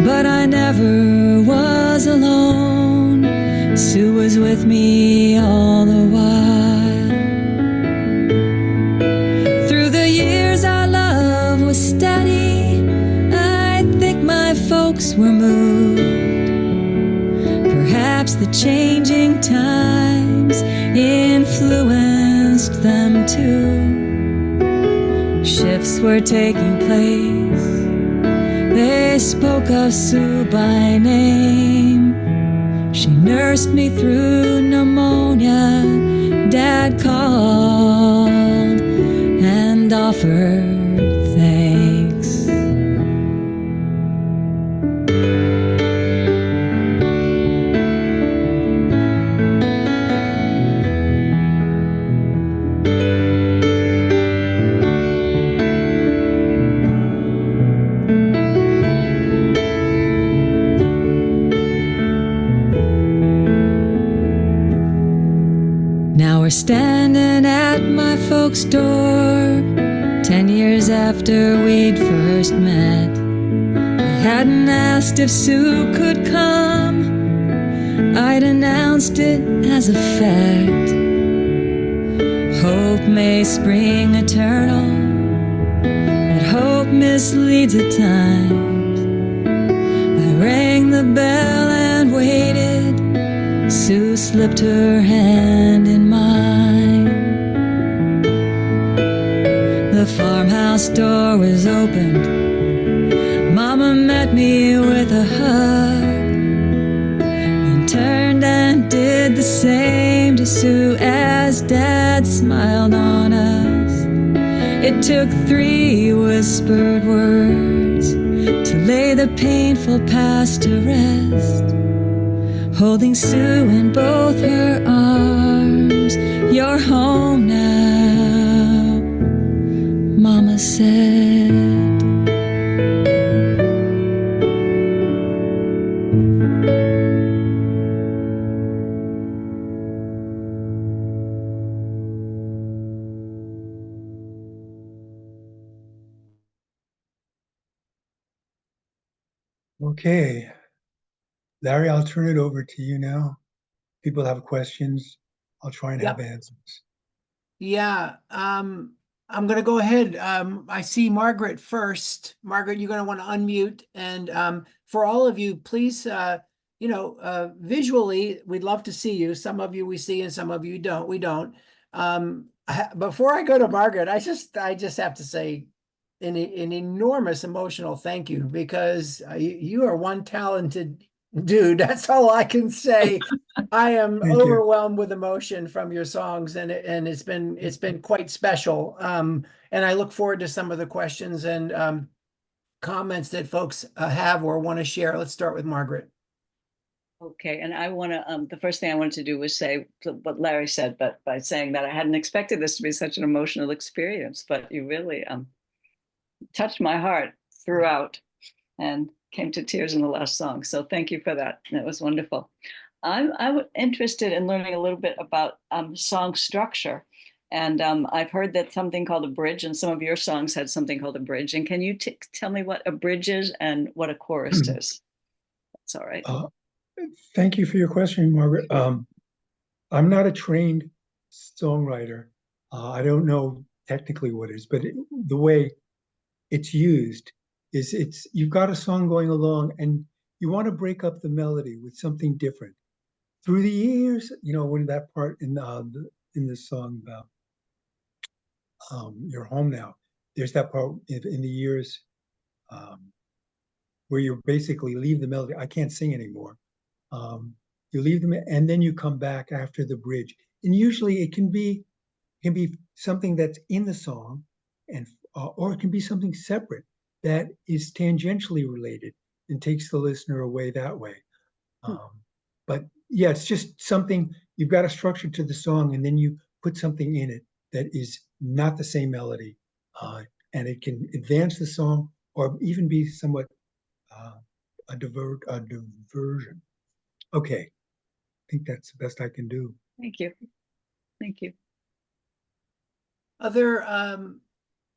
but I never was alone. Sue was with me all the while. Through the years our love was steady. I think my folks were moved. Perhaps the changing times influenced them too. Shifts were taking place. They spoke of Sue by name. She nursed me through pneumonia. Dad called and offered thanks. Now we're standing at my folks' door, 10 years after we'd first met. I hadn't asked if Sue could come. I'd announced it as a fact. Hope may spring eternal, but hope misleads at times. the bell and waited. Sue slipped her hand in mine. The farmhouse door was opened. Mama met me with a hug and turned and did the same to Sue as Dad smiled on us. It took 3 whispered words to lay the painful past to rest. Holding Sue in both her arms, "You're home now," Mama said. Okay. Larry, I'll turn it over to you now. People have questions. I'll try and have Yep. answers. Yeah, I'm gonna go ahead. I see Margaret first. Margaret, you're gonna want to unmute, and for all of you, please, visually, we'd love to see you. Some of you we see, and some of you don't. We don't. Before I go to Margaret, I just have to say an enormous emotional thank you, because you are one talented dude. That's all I can say. I am Thank you. overwhelmed with emotion from your songs, and it's been quite special. And I look forward to some of the questions and comments that folks have or want to share. Let's start with Margaret. Okay, and I want to, the first thing I wanted to do was say what Larry said, but by saying that I hadn't expected this to be such an emotional experience, but you really touched my heart throughout and came to tears in the last song. So thank you for that. That was wonderful. I'm interested in learning a little bit about song structure. And I've heard that something called a bridge, and some of your songs had something called a bridge. And can you tell me what a bridge is and what a chorus is? That's all right. Thank you for your question, Margaret. I'm not a trained songwriter. I don't know technically what it is, but the way it's used is you've got a song going along and you want to break up the melody with something different. Through the years, when that part in the song about "You're Home Now," there's that part in the years where you basically leave the melody. I can't sing anymore. You leave them and then you come back after the bridge. And usually it can be something that's in the song, and or it can be something separate that is tangentially related and takes the listener away that way. But yeah, it's just something, you've got a structure to the song and then you put something in it that is not the same melody, and it can advance the song or even be somewhat a diversion. Okay, I think that's the best I can do. Thank you. Thank you. Other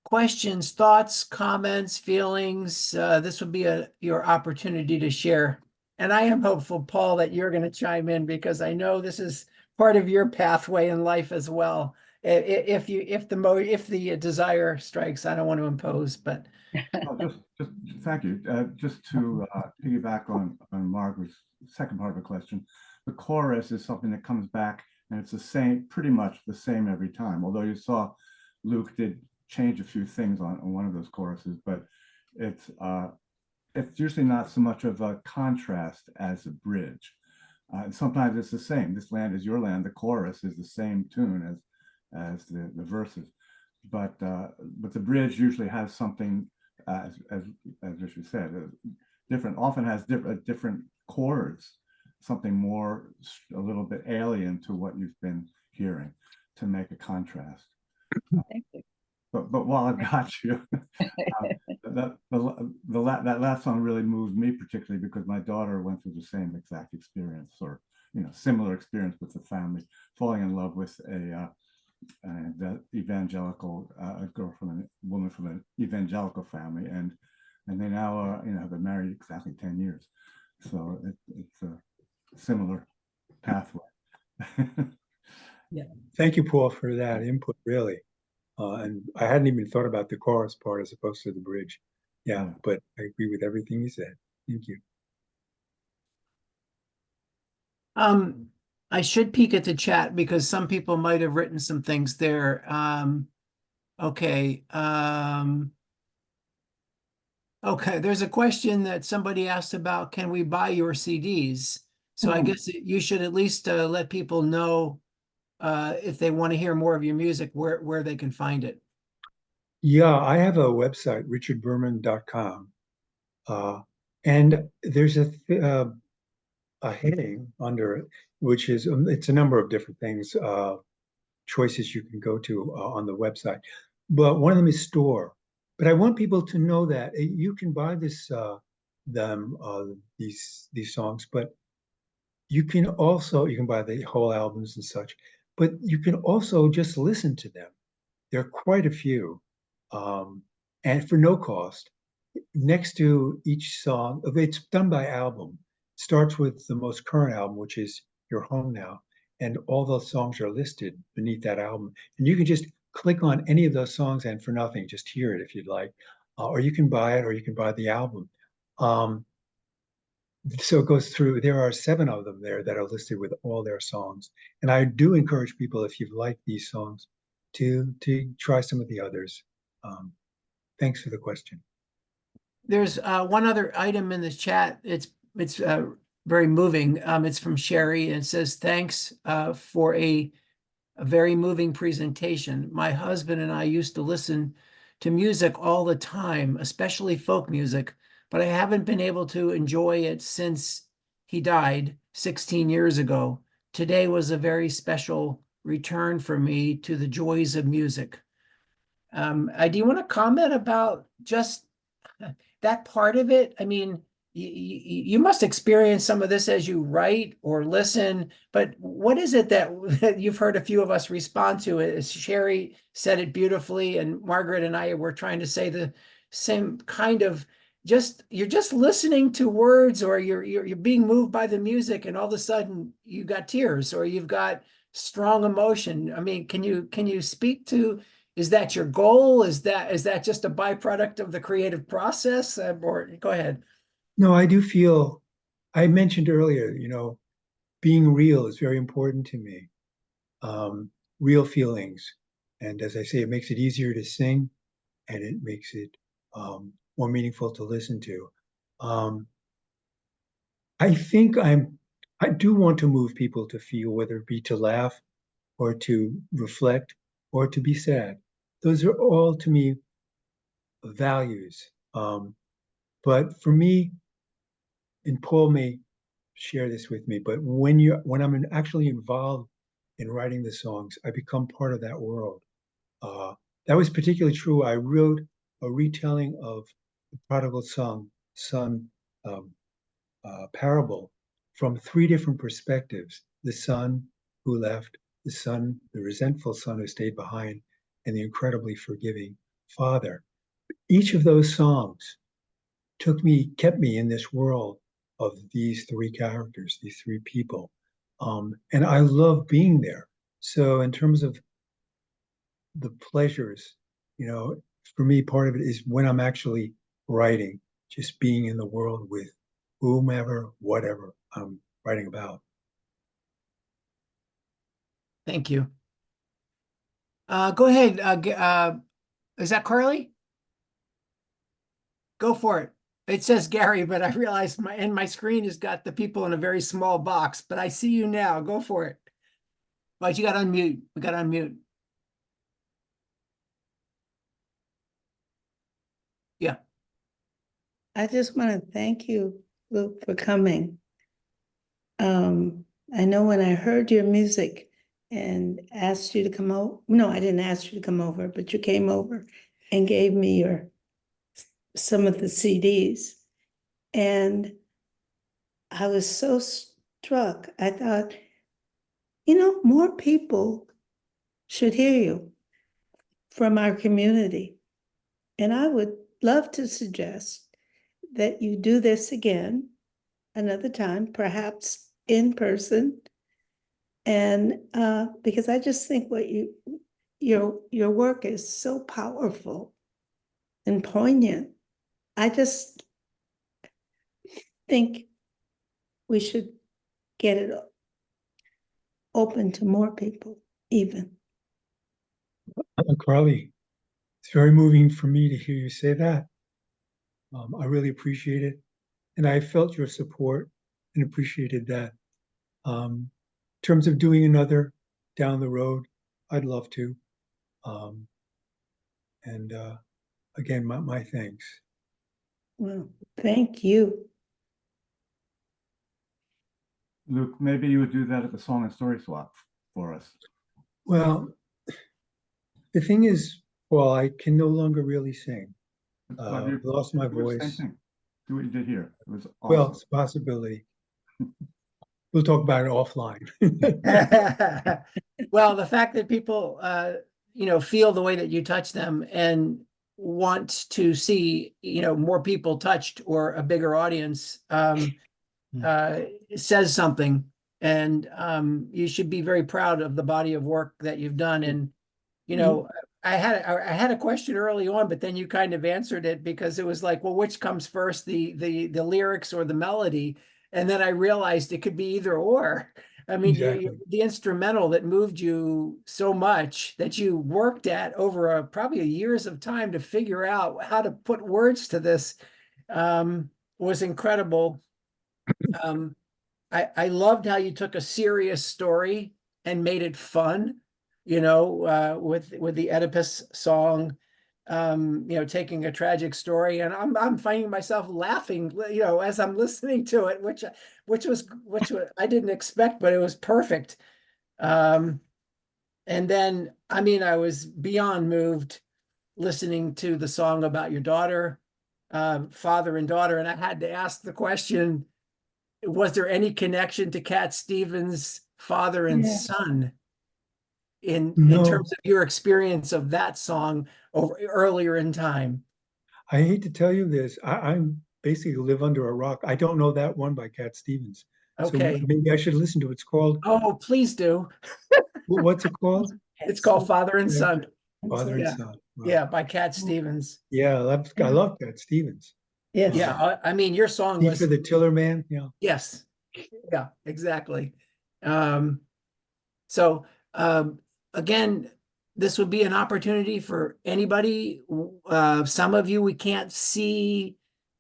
questions, thoughts, comments, feelings? This would be your opportunity to share. And I am hopeful, Paul, that you're going to chime in, because I know this is part of your pathway in life as well. If the desire strikes, I don't want to impose, but just thank you. Just to piggyback on Margaret's second part of the question, the chorus is something that comes back, and it's the same, pretty much the same every time. Although you saw Luke did change a few things on one of those choruses, but it's usually not so much of a contrast as a bridge. And sometimes it's the same. This land is your land. The chorus is the same tune as the verses, but the bridge usually has something, as Richard said, different. Often has different chords, something more, a little bit alien to what you've been hearing, to make a contrast. Thank you. But while I've got you, that last song really moved me particularly, because my daughter went through the same exact experience, or similar experience with the family, falling in love with a evangelical woman from an evangelical family, and they now have been married exactly 10 years. So it's a similar pathway. Yeah. Thank you, Paul, for that input, really. And I hadn't even thought about the chorus part as opposed to the bridge. Yeah, but I agree with everything you said. Thank you. I should peek at the chat because some people might have written some things there. Okay. Okay, there's a question that somebody asked about, can we buy your CDs? So I guess you should at least let people know if they want to hear more of your music, where they can find it. Yeah, I have a website, richardberman.com. And there's a heading under it, which is, it's a number of different things, choices you can go to on the website. But one of them is store. But I want people to know that you can buy these songs, but you can buy the whole albums and such, but you can also just listen to them. There are quite a few, um, and for no cost. Next to each song, it's done by album. Starts with the most current album, which is Your Home Now, and all those songs are listed beneath that album. And you can just click on any of those songs and for nothing, just hear it if you'd like, or you can buy it, or you can buy the album. Um, so it goes through. There are 7 of them there that are listed with all their songs, and I do encourage people, if you've liked these songs, to try some of the others. Um, thanks for the question. There's one other item in the chat. It's very moving. It's from Sherry and it says, thanks for a very moving presentation. My husband and I used to listen to music all the time, especially folk music, but I haven't been able to enjoy it since he died 16 years ago. Today was a very special return for me to the joys of music. Do you want to comment about just that part of it? I mean, you must experience some of this as you write or listen, but what is it that you've heard a few of us respond to? As Sherry said it beautifully, and Margaret and I were trying to say the same kind of, just you're just listening to words, or you're being moved by the music, and all of a sudden you got tears or you've got strong emotion. I mean, can you speak to, is that your goal? Is that just a byproduct of the creative process? Or go ahead. No, I do feel, I mentioned earlier, being real is very important to me. Real feelings. And as I say, it makes it easier to sing and it makes it more meaningful to listen to. I think I do want to move people to feel, whether it be to laugh or to reflect or to be sad. Those are all to me values. But for me, and Paul may share this with me, but when I'm actually involved in writing the songs, I become part of that world. That was particularly true. I wrote a retelling of the prodigal son parable from 3 different perspectives: the son who left, the resentful son who stayed behind, and the incredibly forgiving father. Each of those songs kept me in this world of these 3 characters, these 3 people. And I love being there. So in terms of the pleasures, for me, part of it is when I'm actually writing, just being in the world with whomever, whatever I'm writing about. Thank you. Go ahead. Is that Carly? Go for it. It says Gary, but I realized my screen has got the people in a very small box, but I see you now. Go for it. But you got to unmute. We got to unmute. Yeah. I just want to thank you, Luke, for coming. I know when I heard your music and asked you to come over, no, I didn't ask you to come over, but you came over and gave me some of the CDs. And I was so struck. I thought, more people should hear you from our community. And I would love to suggest that you do this again another time, perhaps in person. And because I just think your work is so powerful and poignant. I just think we should get it open to more people even. Carly, it's very moving for me to hear you say that. I really appreciate it. And I felt your support and appreciated that. In terms of doing another down the road, I'd love to. Um, and again, my thanks. Well, thank you. Luke, maybe you would do that at the Song and Story Swap for us. Well, the thing is, well, I can no longer really sing. Well, Lost my do the same voice. thing. Do what you did here. It was Well, awesome. it's a possibility. We'll talk about it offline. Well, the fact that people, feel the way that you touch them and want to see, more people touched or a bigger audience, says something. And you should be very proud of the body of work that you've done. And, I had a question early on, but then you kind of answered it because it was like, well, which comes first, the lyrics or the melody? And then I realized it could be either or. I mean, Exactly. the instrumental that moved you so much that you worked at over probably years of time to figure out how to put words to this was incredible. I loved how you took a serious story and made it fun, with the Oedipus song, taking a tragic story, and I'm finding myself laughing, as I'm listening to it, which was I didn't expect, but it was perfect. And then, I mean, I was beyond moved listening to the song about your daughter, father and daughter, and I had to ask the question, was there any connection to Cat Stevens' father and Yeah. son in No. terms of your experience of that song earlier in time? I hate to tell you this. I'm basically live under a rock. I don't know that one by Cat Stevens. So Okay. maybe I should listen to it. It's called, Oh, please do. what's it called? It's called Father and Son. Father and Yeah. Son. Wow. Yeah, by Cat Stevens. Yeah, I love Cat Stevens. Yes. Yeah, I mean, your song He was, for the Tiller Man. Yeah. yes, yeah, exactly. So again, this would be an opportunity for anybody. Some of you we can't see,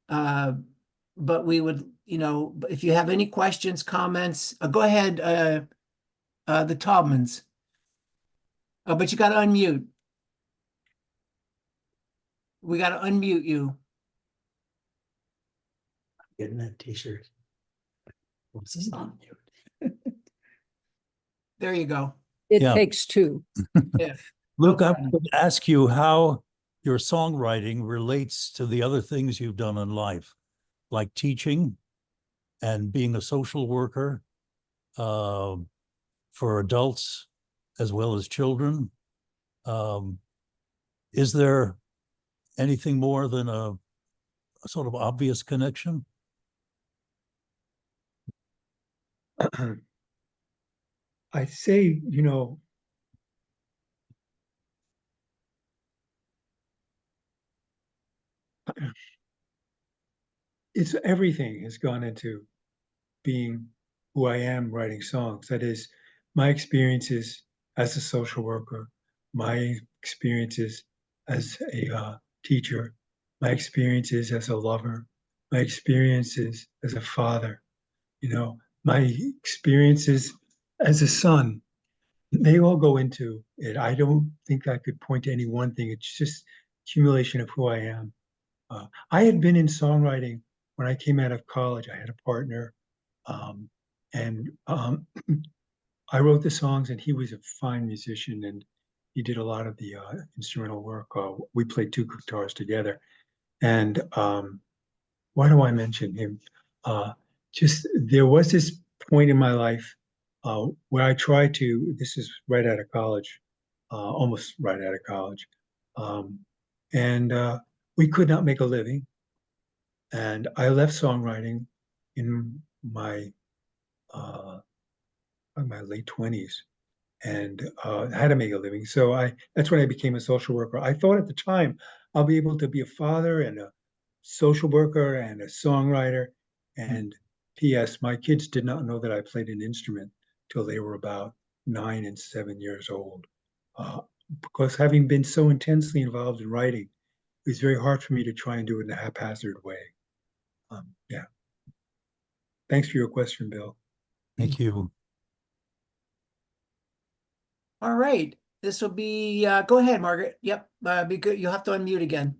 but we would, if you have any questions, comments, go ahead, the Taubmans. Oh, but you got to unmute. We got to unmute you. Getting that t-shirt. What's this on you? There you go. It Yeah. takes two. Yeah. Luke, I Okay. would ask you how your songwriting relates to the other things you've done in life, like teaching and being a social worker for adults as well as children. Is there anything more than a sort of obvious connection? I say, it's everything has gone into being who I am writing songs. That is, my experiences as a social worker, my experiences as a teacher, my experiences as a lover, my experiences as a father, my experiences as a son. They all go into it. I don't think I could point to any one thing. It's just accumulation of who I am. I had been in songwriting when I came out of college. I had a partner, and I wrote the songs, and he was a fine musician, and he did a lot of the instrumental work. We played two guitars together, and why do I mention him? Just there was this point in my life where I tried to. This is right out of college, almost right out of college, and we could not make a living. And I left songwriting in my late 20s and had to make a living. So that's when I became a social worker. I thought at the time I'll be able to be a father and a social worker and a songwriter. And P.S. my kids did not know that I played an instrument till they were about 9 and 7 years old. Because having been so intensely involved in writing, it was very hard for me to try and do it in a haphazard way. Yeah. Thanks for your question, Bill. Thank you. All right, this will be, go ahead, Margaret. Yep, be good. You'll have to unmute again.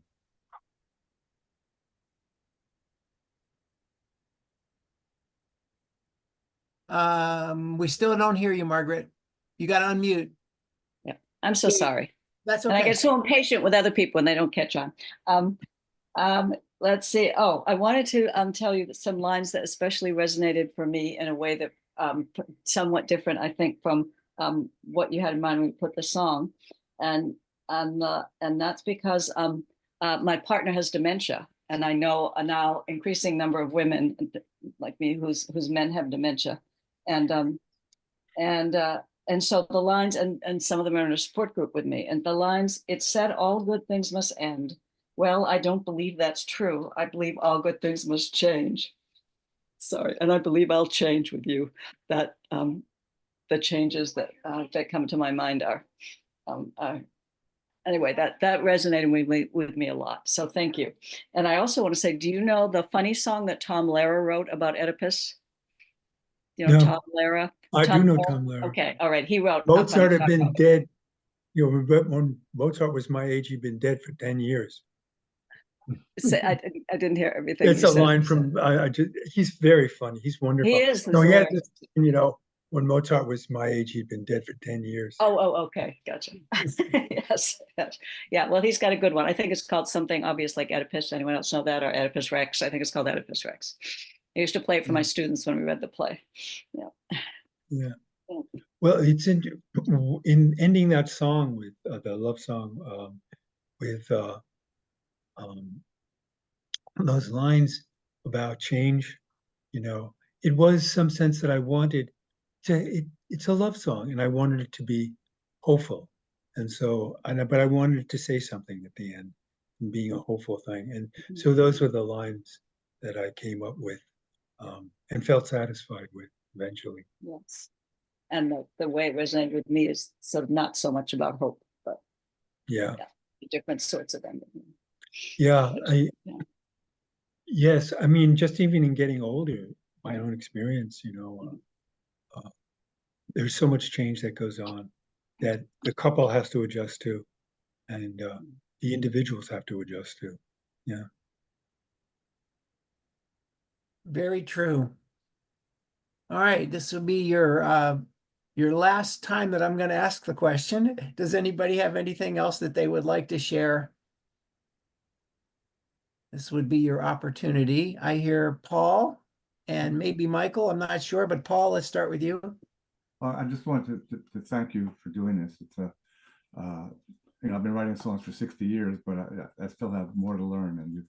We still don't hear you, Margaret. You got to unmute. Yeah, I'm so Yeah. sorry. That's And I okay. get so impatient with other people when they don't catch on. Let's see. Oh, I wanted to tell you that some lines that especially resonated for me in a way that somewhat different, I think, from what you had in mind when you put the song, and that's because my partner has dementia, and I know a now increasing number of women like me whose men have dementia, and so the lines, and some of them are in a support group with me, and the lines, it said all good things must end. Well, I don't believe that's true. I believe all good things must change. Sorry, and I believe I'll change with you. That the changes that come to my mind are anyway, that resonated with me a lot. So thank you. And I also want to say, do you know the funny song that Tom Lehrer wrote about Oedipus? You know, No. Tom Lehrer? I do know Tom Lehrer. Okay, all right. He wrote Mozart had been dead. You know, when Mozart was my age, he'd been dead for 10 years. I didn't hear everything. It's a line from, he's very funny. He's wonderful. He is. No, he had this, you know, when Mozart was my age, he'd been dead for 10 years. Oh, okay. Gotcha. Yes. Yeah. Well, he's got a good one. I think it's called something obvious like Oedipus. Anyone else know that? Or Oedipus Rex? I think it's called Oedipus Rex. I used to play it for my students when we read the play. Yeah. Yeah. Well, it's in ending that song with the love song with those lines about change, you know, it was some sense that I wanted to, it's a love song and I wanted it to be hopeful. And so, but I wanted it to say something at the end and being a hopeful thing. And so those were the lines that I came up with and felt satisfied with eventually. Yes. And the way it resonated with me is sort of not so much about hope, but yeah different sorts of ending. Yeah, yes, I mean, just even in getting older, my own experience, you know, there's so much change that goes on that the couple has to adjust to, and the individuals have to adjust to. Yeah. Very true. All right, this will be your last time that I'm going to ask the question. Does anybody have anything else that they would like to share? This would be your opportunity. I hear Paul and maybe Michael. I'm not sure, but Paul, let's start with you. Well, I just wanted to thank you for doing this. It's a, you know, I've been writing songs for 60 years, but I still have more to learn, and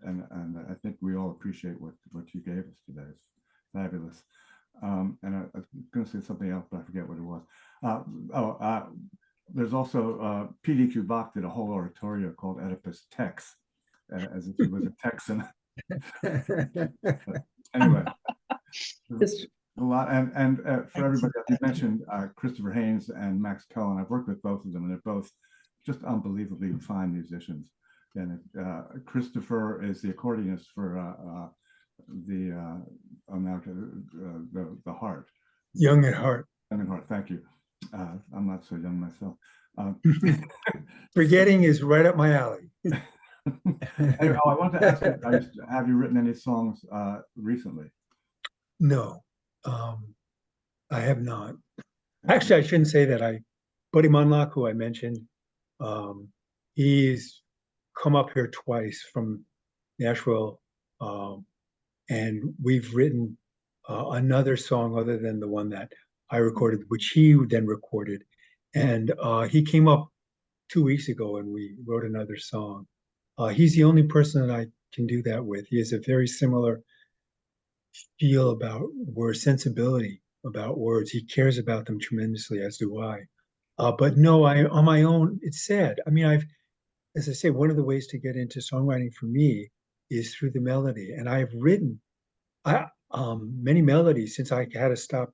and I think we all appreciate what you gave us today. It's fabulous. And I was going to say something else, but I forget what it was. There's also PDQ Bach did a whole oratorio called Oedipus Tex, as if he was a Texan. Anyway, a lot, and for everybody, you mentioned Christopher Haynes and Max Cohen. I've worked with both of them, and they're both just unbelievably fine musicians. And Christopher is the accordionist for the Heart. Young at Heart. Young at Heart. Thank you. I'm not so young myself. Forgetting is right up my alley. Anyway, I wanted to ask you, have you written any songs recently? No, I have not. Actually, I shouldn't say that. Buddy Monlock, who I mentioned, he's come up here twice from Nashville, and we've written another song other than the one that I recorded, which he then recorded. And he came up 2 weeks ago and we wrote another song. He's the only person that I can do that with. He has a very similar feel about word, sensibility about words. He cares about them tremendously, as do I. But no, on my own, it's sad. I mean, as I say, one of the ways to get into songwriting for me is through the melody. And I've written many melodies since I had to stop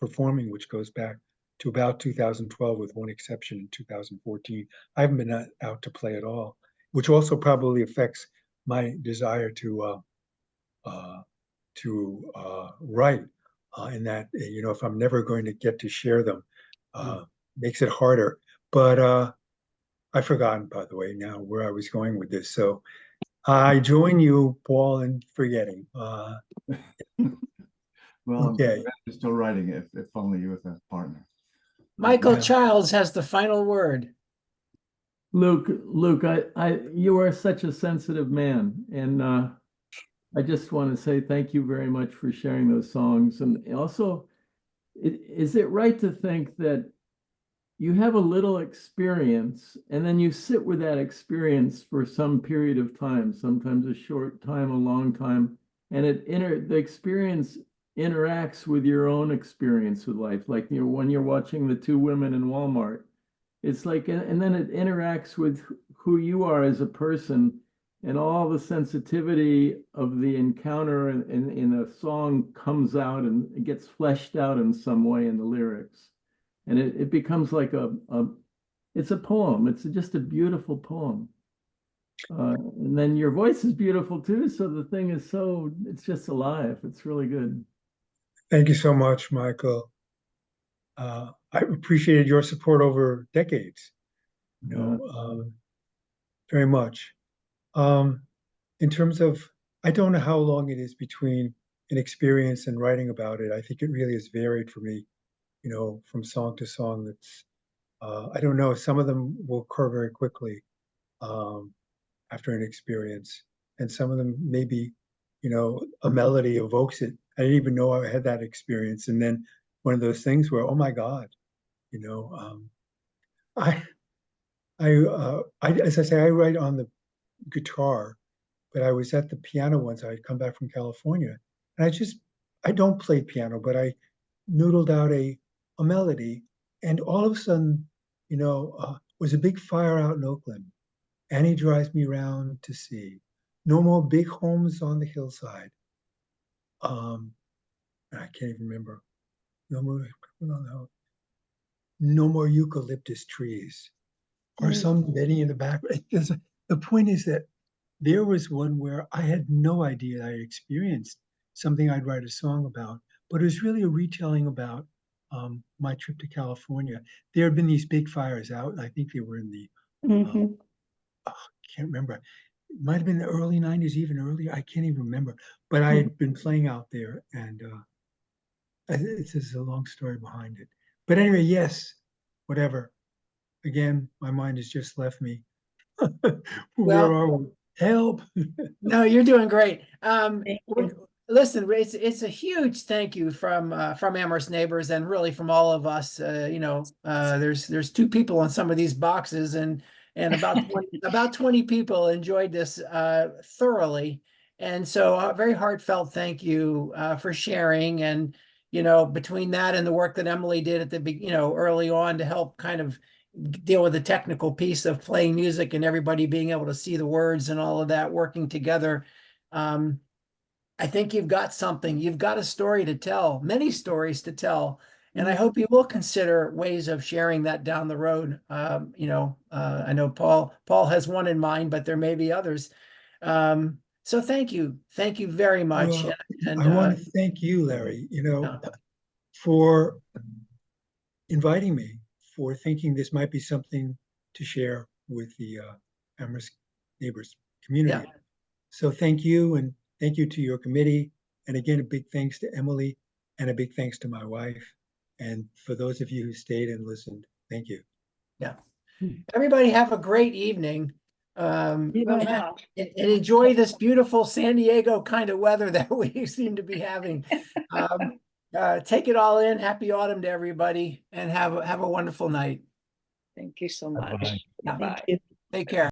performing, which goes back to about 2012, with one exception in 2014. I haven't been out to play at all, which also probably affects my desire to write. In that, you know, if I'm never going to get to share them, makes it harder. But I've forgotten, by the way, now where I was going with this. So I join you, Paul, in forgetting. Well, Okay. I'm still writing it, if only you with a partner. Michael Yeah. Childs has the final word. Luke, you are such a sensitive man, and I just want to say thank you very much for sharing those songs. And also, is it right to think that you have a little experience, and then you sit with that experience for some period of time, sometimes a short time, a long time, and the experience interacts with your own experience with life, like when you're watching the two women in Walmart. It's like, and then it interacts with who you are as a person, and all the sensitivity of the encounter in a song comes out and it gets fleshed out in some way in the lyrics. And it becomes like it's a poem. It's just a beautiful poem. And then your voice is beautiful too. So the thing is it's just alive. It's really good. Thank you so much, Michael. I appreciated your support over decades, you know, very much. In terms of, I don't know how long it is between an experience and writing about it. I think it really is varied for me, you know, from song to song. That's, I don't know, some of them will occur very quickly after an experience. And some of them maybe, you know, a melody evokes it. I didn't even know I had that experience. And then one of those things where, oh my God, you know, as I say, I write on the guitar, but I was at the piano once. I'd come back from California, and I don't play piano, but I noodled out a melody, and all of a sudden, you know, was a big fire out in Oakland. Annie drives me round to see. No more big homes on the hillside. I can't even remember. No more eucalyptus trees, or somebody in the back. The point is that there was one where I had no idea I experienced something I'd write a song about, but it was really a retelling about my trip to California. There had been these big fires out. I think they were in the, I can't remember. It might have been the early 90s, even earlier. I can't even remember. But I had been playing out there, and it's just a long story behind it. But anyway, yes, whatever. Again, my mind has just left me. Where are we? Help. No, you're doing great. Thank you. Listen, it's a huge thank you from Amherst neighbors, and really from all of us. You know, there's two people on some of these boxes, and about 20 people enjoyed this thoroughly. And so a very heartfelt thank you for sharing. And, you know, between that and the work that Emily did at the early on to help kind of deal with the technical piece of playing music and everybody being able to see the words and all of that working together. I think you've got something. You've got a story to tell, many stories to tell. And I hope you will consider ways of sharing that down the road. I know Paul has one in mind, but there may be others. So thank you. Thank you very much. Well, and I want to thank you, Larry, yeah. For inviting me, for thinking this might be something to share with the Amherst neighbors community. Yeah. So thank you, and thank you to your committee. And again, a big thanks to Emily, and a big thanks to my wife. And for those of you who stayed and listened, thank you. Yeah. Everybody have a great evening. And Wow. enjoy this beautiful San Diego kind of weather that we seem to be having. Take it all in. Happy autumn to everybody, and have a wonderful night. Thank you so much. Bye-bye. Yeah. Bye. you. Take care.